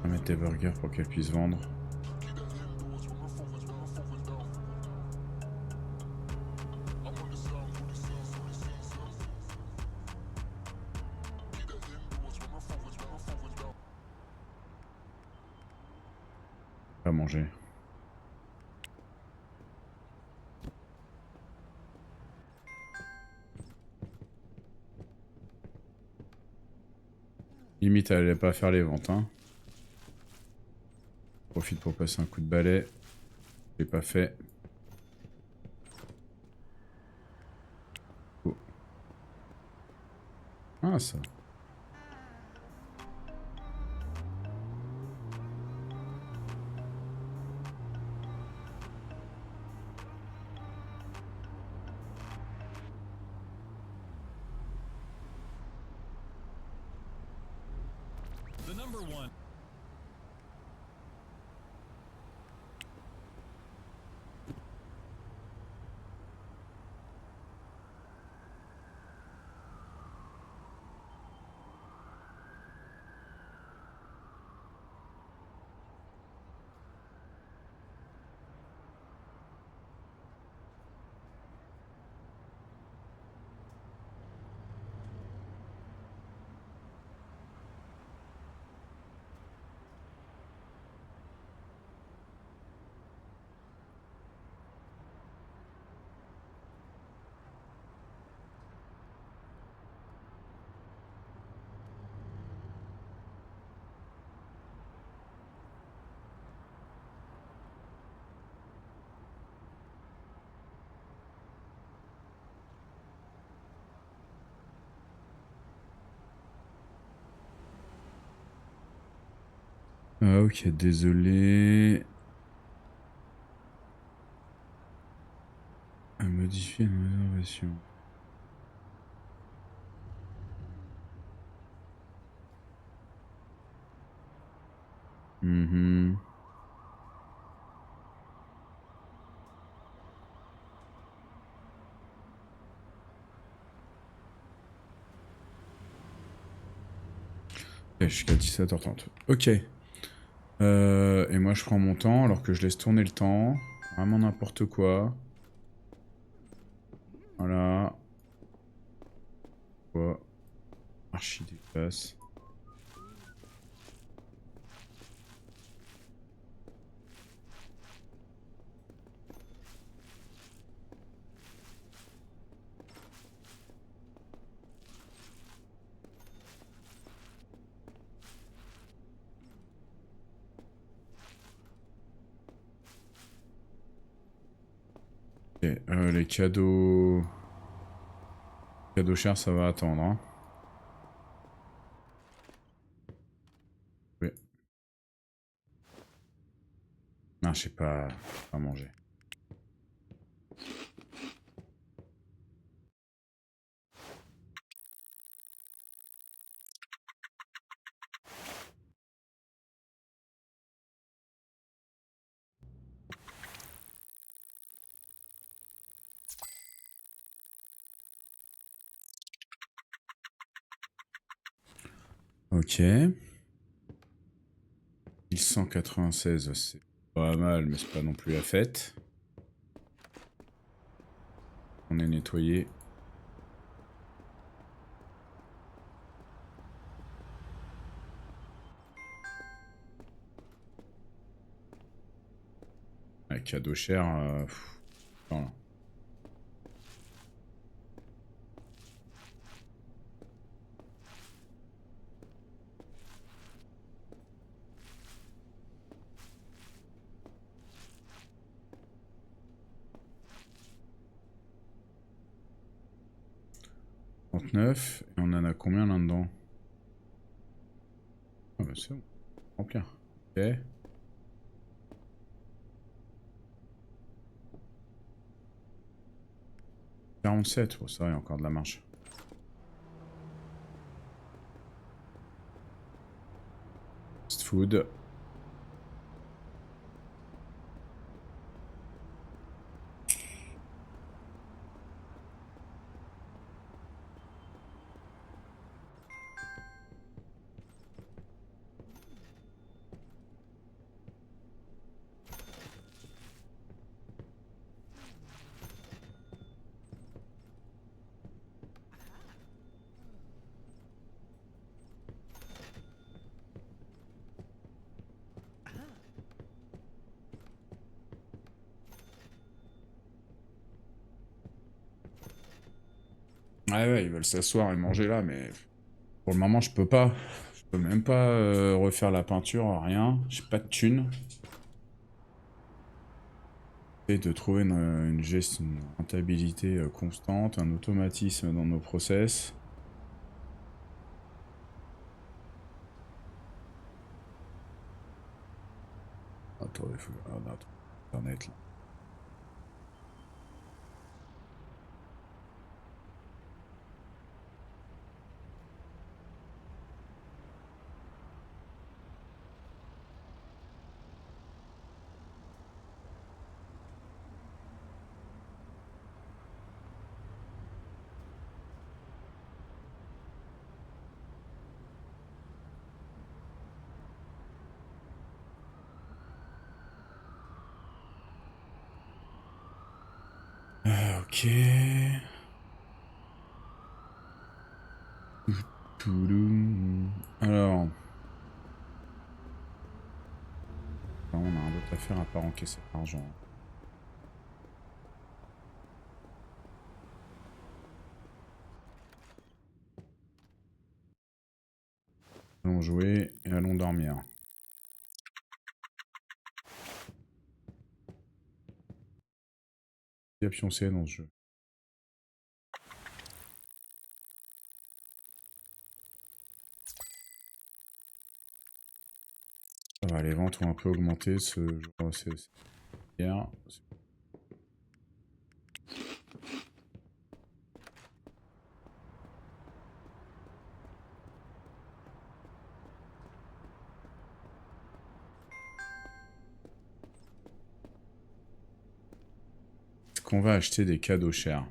On va mettre des burgers pour qu'elle puisse vendre. À manger. Limite, elle allait pas faire les ventes. Hein. Profite pour passer un coup de balai. Je l'ai pas fait. Oh. Ah, ça. The number one. Ah, ok, désolé. À modifier une réservation. Jusqu'à 17h30. Ok. Et moi je prends mon temps alors que je laisse tourner le temps. Vraiment n'importe quoi. Voilà. Quoi. Archi dégueulasse. Ok, les cadeaux... Cadeaux chers, ça va attendre. Hein. Oui. Non, je sais pas à manger. Ok. 1196, c'est pas mal, mais c'est pas non plus la fête. On est nettoyé. Ouais, cadeau cher. Voilà. Et on en a combien là-dedans? Ah bah c'est bon, remplir. Ok. 47, oh, ça va, il y a encore de la marge. Fast food. Ouais, ouais, ils veulent s'asseoir et manger là, mais pour le moment, je peux pas. Je peux même pas refaire la peinture, rien. J'ai pas de thunes. Et de trouver une gestion, une rentabilité constante, un automatisme dans nos process. Attends, il faut... Ah, non, attends. Internet, là. Ok. Touloum. Alors. Là, on a un autre affaire à part encaisser l'argent. Allons jouer et allons dormir. Quelle option c'est dans ce jeu? Ça va, les ventes ont un peu augmenté ce jour. C'est hier. Est-ce qu'on va acheter des cadeaux chers?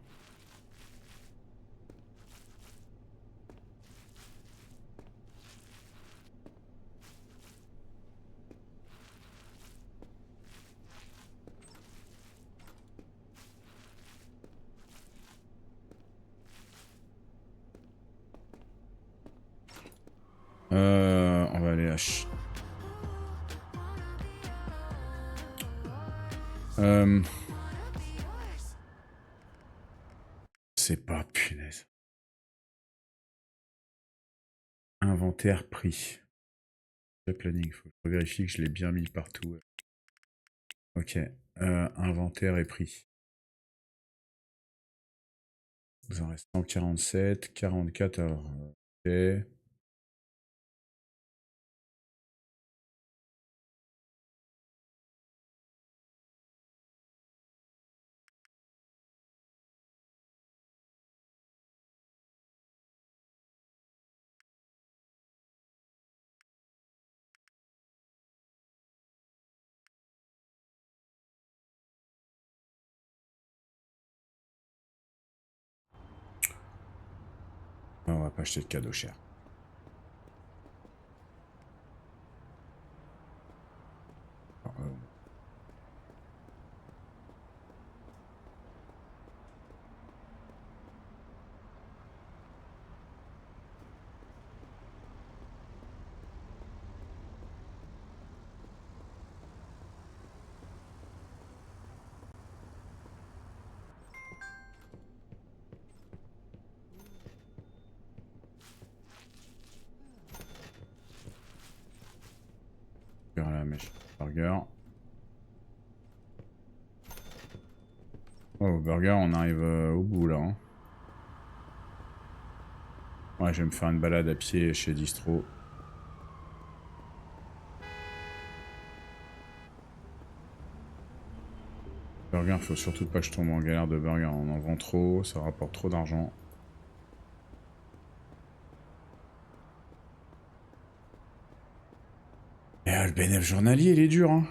On va aller acheter. C'est pas, punaise. Inventaire prix. Le planning, faut que je vérifie que je l'ai bien mis partout. Ok. Inventaire et prix. Vous en reste 147, 44. Ok. On va pas acheter de cadeau cher. Burger à la mèche. Burger. Oh, burger, on arrive au bout là. Hein. Ouais, je vais me faire une balade à pied chez Distro. Burger, faut surtout pas que je tombe en galère de burger. On en vend trop, ça rapporte trop d'argent. Et le bénéf journalier, il est dur, hein.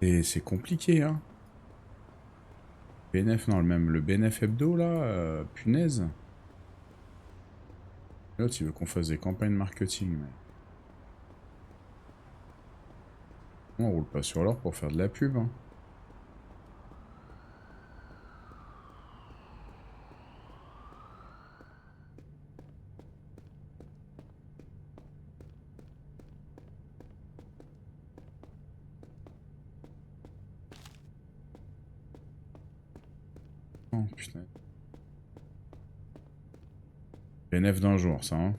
Et c'est compliqué, hein. Bénéf, non, le bénéf hebdo, là, punaise. L'autre, il veut qu'on fasse des campagnes marketing, mais... On roule pas sur l'or pour faire de la pub, hein. Oh, putain. Bénéf d'un jour, ça, hein.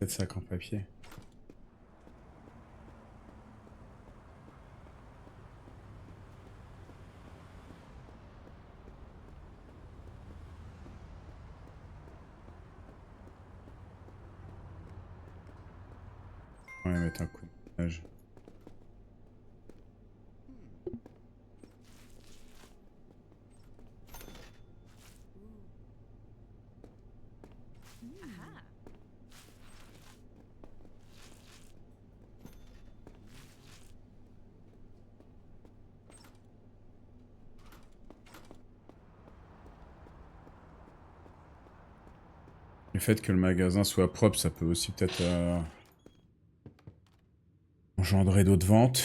Peut-être sac en papier. On va mettre un coup de neige. Le fait que le magasin soit propre, ça peut aussi peut-être engendrer d'autres ventes.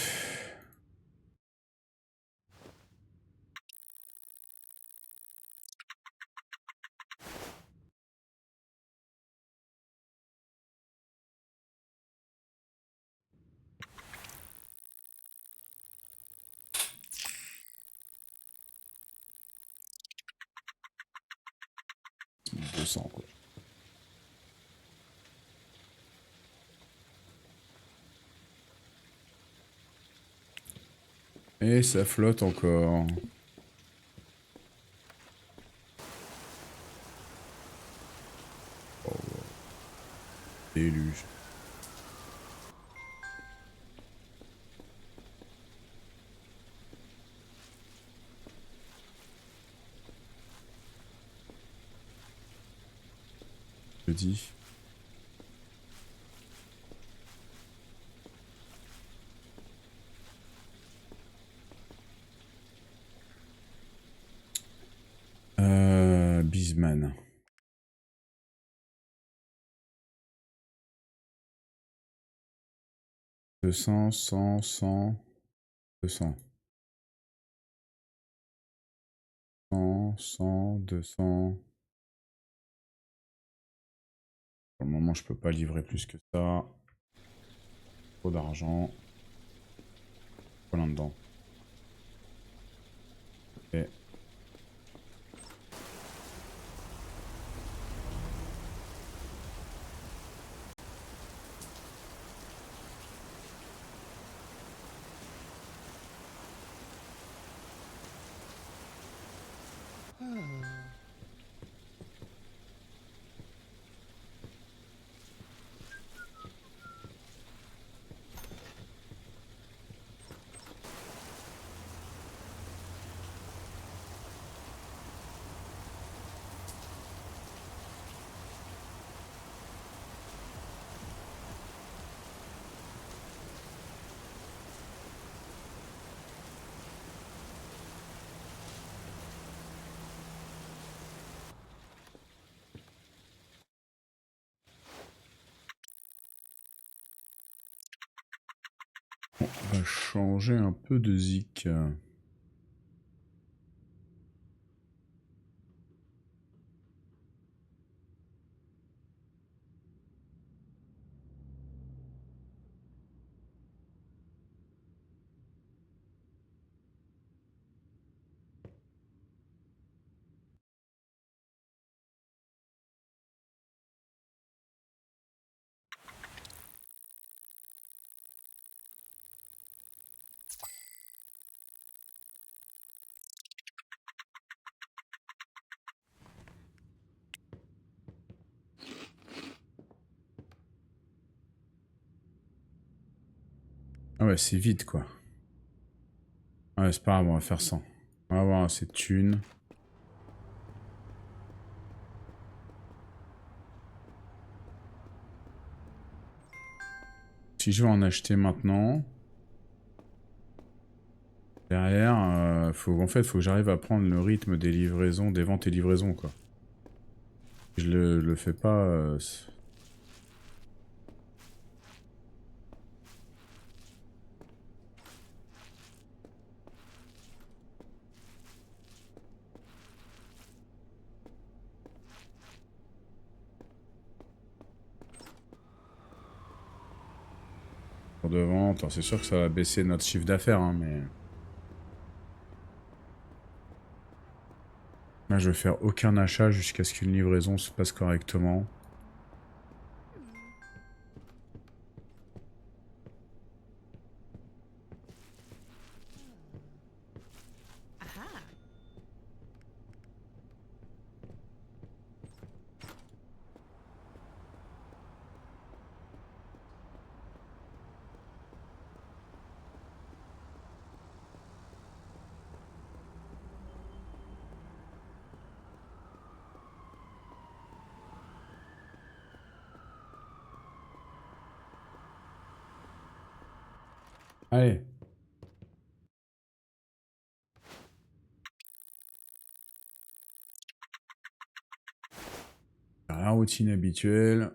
« 200 quoi. Et ça flotte encore. Oh, déluge. jeudi. Bisman. Deux cents, 100, 200. 100, 200. Pour le moment, je peux pas livrer plus que ça. Trop d'argent. Voilà dedans. Ok. Bon, on va changer un peu de zik. Ah ouais, c'est vite quoi. Ouais, c'est pas grave, on va faire 100. On va avoir assez de thunes. Si je veux en acheter maintenant, derrière, en fait, faut que j'arrive à prendre le rythme des livraisons, des ventes et livraisons quoi. Je le fais pas. Pour de vente, alors c'est sûr que ça va baisser notre chiffre d'affaires, hein, mais là je vais faire aucun achat jusqu'à ce qu'une livraison se passe correctement. Allez. La routine habituelle.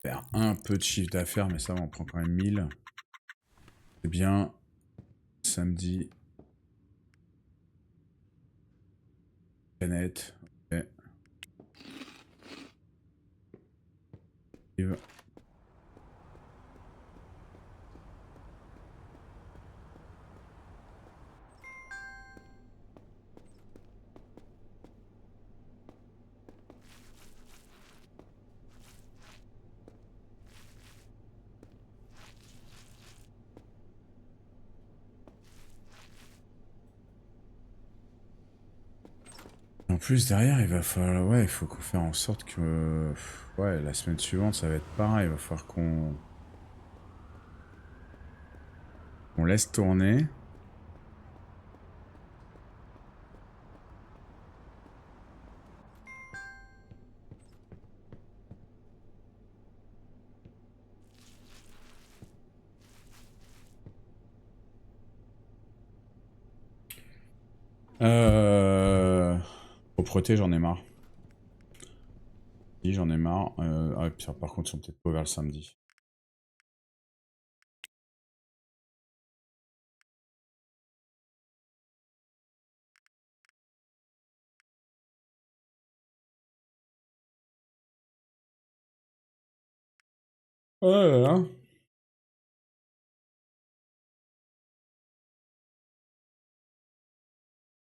Faire un peu de chiffre d'affaires, mais ça va, on prend quand même 1000. C'est bien. Samedi. Canette. Ok. En plus, derrière, il va falloir... Ouais, il faut qu'on fasse en sorte que... Ouais, la semaine suivante, ça va être pareil. Il va falloir qu'on On laisse tourner. Propreté, j'en ai marre. Si, j'en ai marre. Ah, puis, par contre, ils sont peut-être pas ouverts le samedi. Ouais, hein.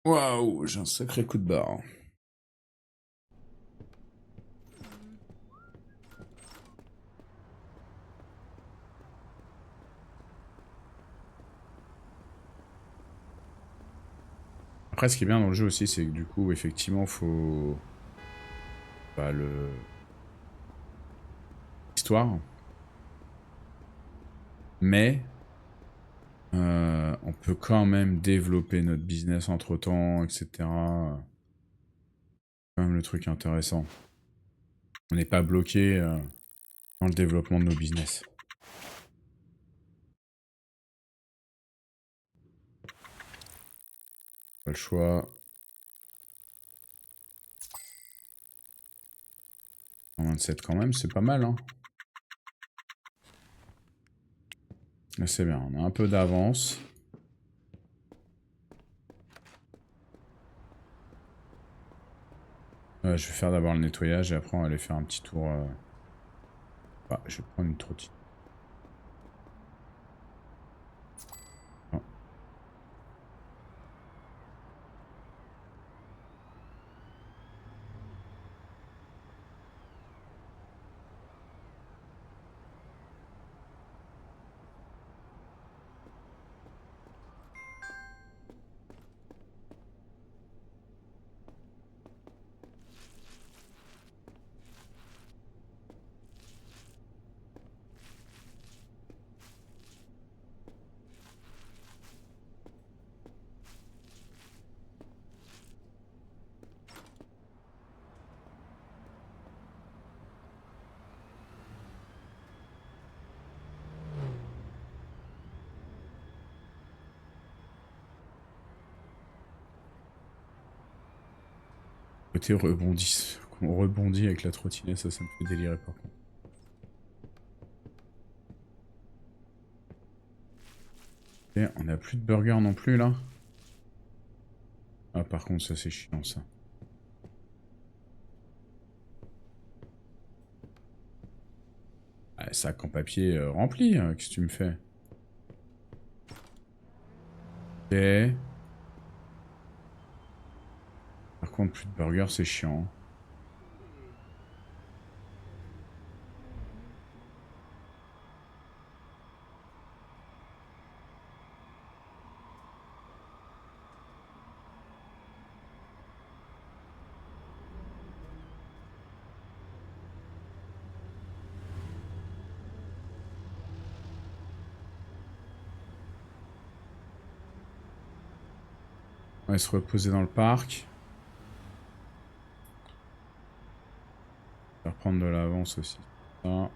Waouh, j'ai un sacré coup de barre. Après, ce qui est bien dans le jeu aussi, c'est que du coup, effectivement, faut... Bah, le... Histoire. Mais... on peut quand même développer notre business entre-temps, etc. Quand même le truc intéressant. On n'est pas bloqué dans le développement de nos business. Pas le choix. 27 quand même, c'est pas mal, hein. Mais c'est bien, on a un peu d'avance. Je vais faire d'abord le nettoyage et après on va aller faire un petit tour. Bah, je vais prendre une trottinette. Oh. Côté rebondit, on rebondit avec la trottinette, ça me fait délirer par contre. Et on a plus de burgers non plus là. Ah par contre ça c'est chiant ça. Ah, sac en papier rempli, qu'est-ce que tu me fais? Ok. Par contre plus de burgers c'est chiant. On va se reposer dans le parc. Faire prendre de l'avance aussi. Ça.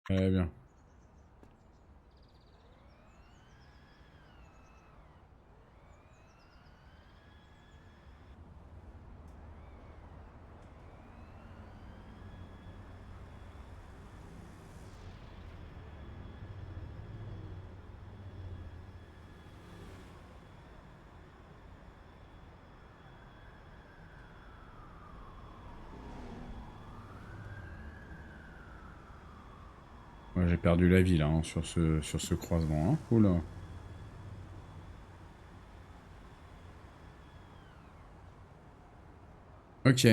Très bien. Ouais, j'ai perdu la vie là hein, sur ce croisement. Hein. Oula. Ok.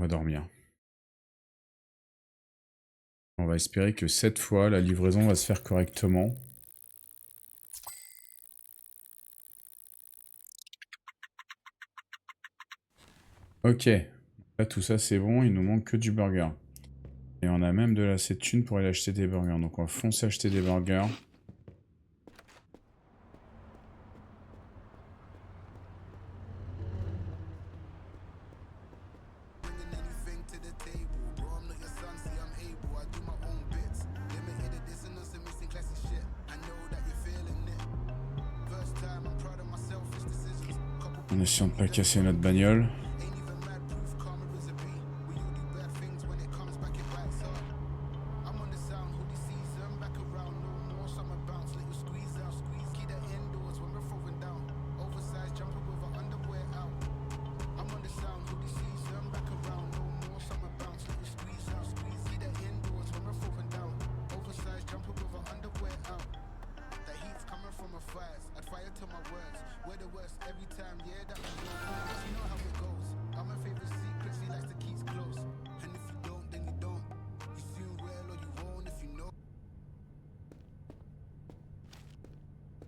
va dormir. On va espérer que cette fois, la livraison va se faire correctement. Ok. Là, tout ça, c'est bon. Il nous manque que du burger. Et on a même de assez de thunes pour aller acheter des burgers. Donc on va foncer acheter des burgers. En essayant de pas casser notre bagnole.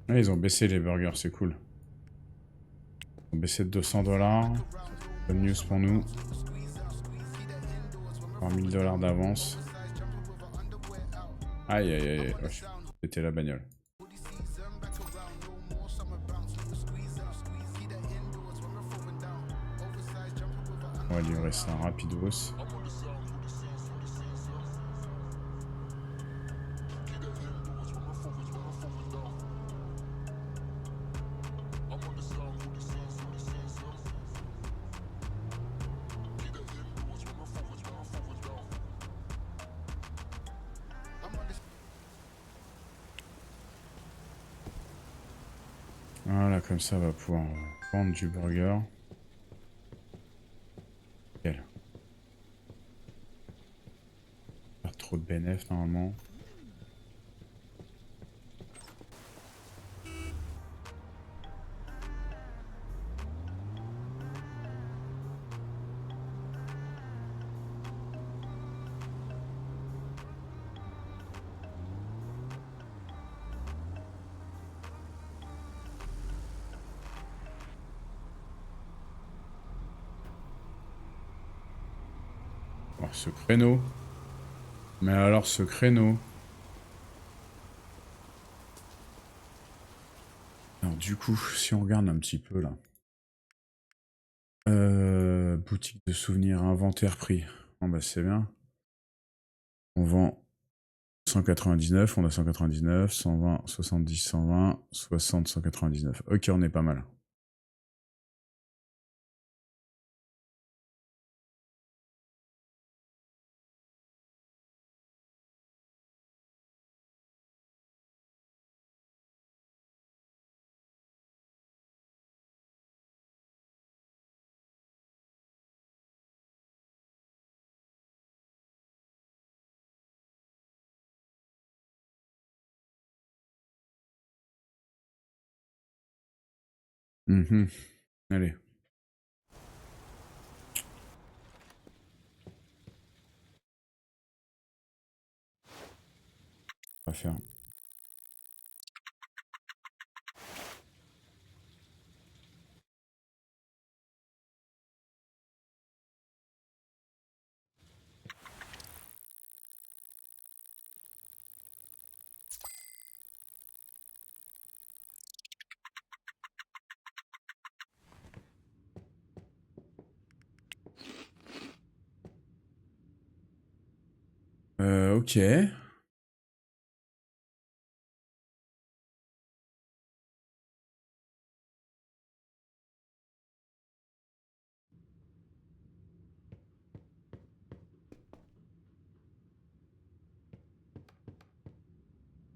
Ah, ils ont baissé les burgers, c'est cool. Ils ont baissé de 200 $. Bonne news pour nous. Encore 1000 $ d'avance. Aïe aïe aïe, oh, c'était la bagnole. On va livrer ça rapidos. Voilà, comme ça, on va pouvoir vendre du burger. Nickel. Pas trop de bénéf normalement. Alors ce créneau. Mais alors ce créneau. Alors du coup, si on regarde un petit peu là. Boutique de souvenirs, inventaire prix. Bon bah c'est bien. On vend 199, on a 199, 120, 70, 120, 60, 199. Ok, on est pas mal. Allez. On va faire. Ok.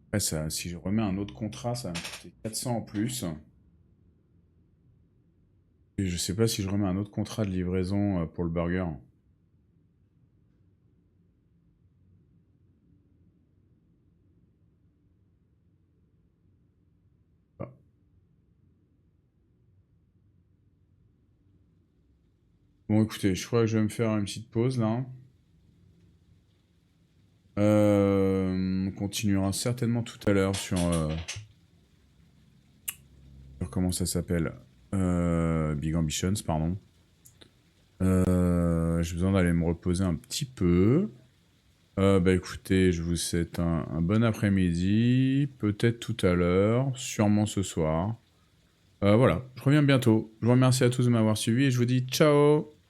Après, ça, si je remets un autre contrat, ça va me coûter 400 en plus. Et je sais pas si je remets un autre contrat de livraison pour le burger. Ah. Bon, écoutez, je crois que je vais me faire une petite pause, là. On continuera certainement tout à l'heure sur comment ça s'appelle Big Ambitions, pardon. J'ai besoin d'aller me reposer un petit peu. Bah écoutez, je vous souhaite un bon après-midi, peut-être tout à l'heure, sûrement ce soir. Voilà, je reviens bientôt. Je vous remercie à tous de m'avoir suivi et je vous dis ciao!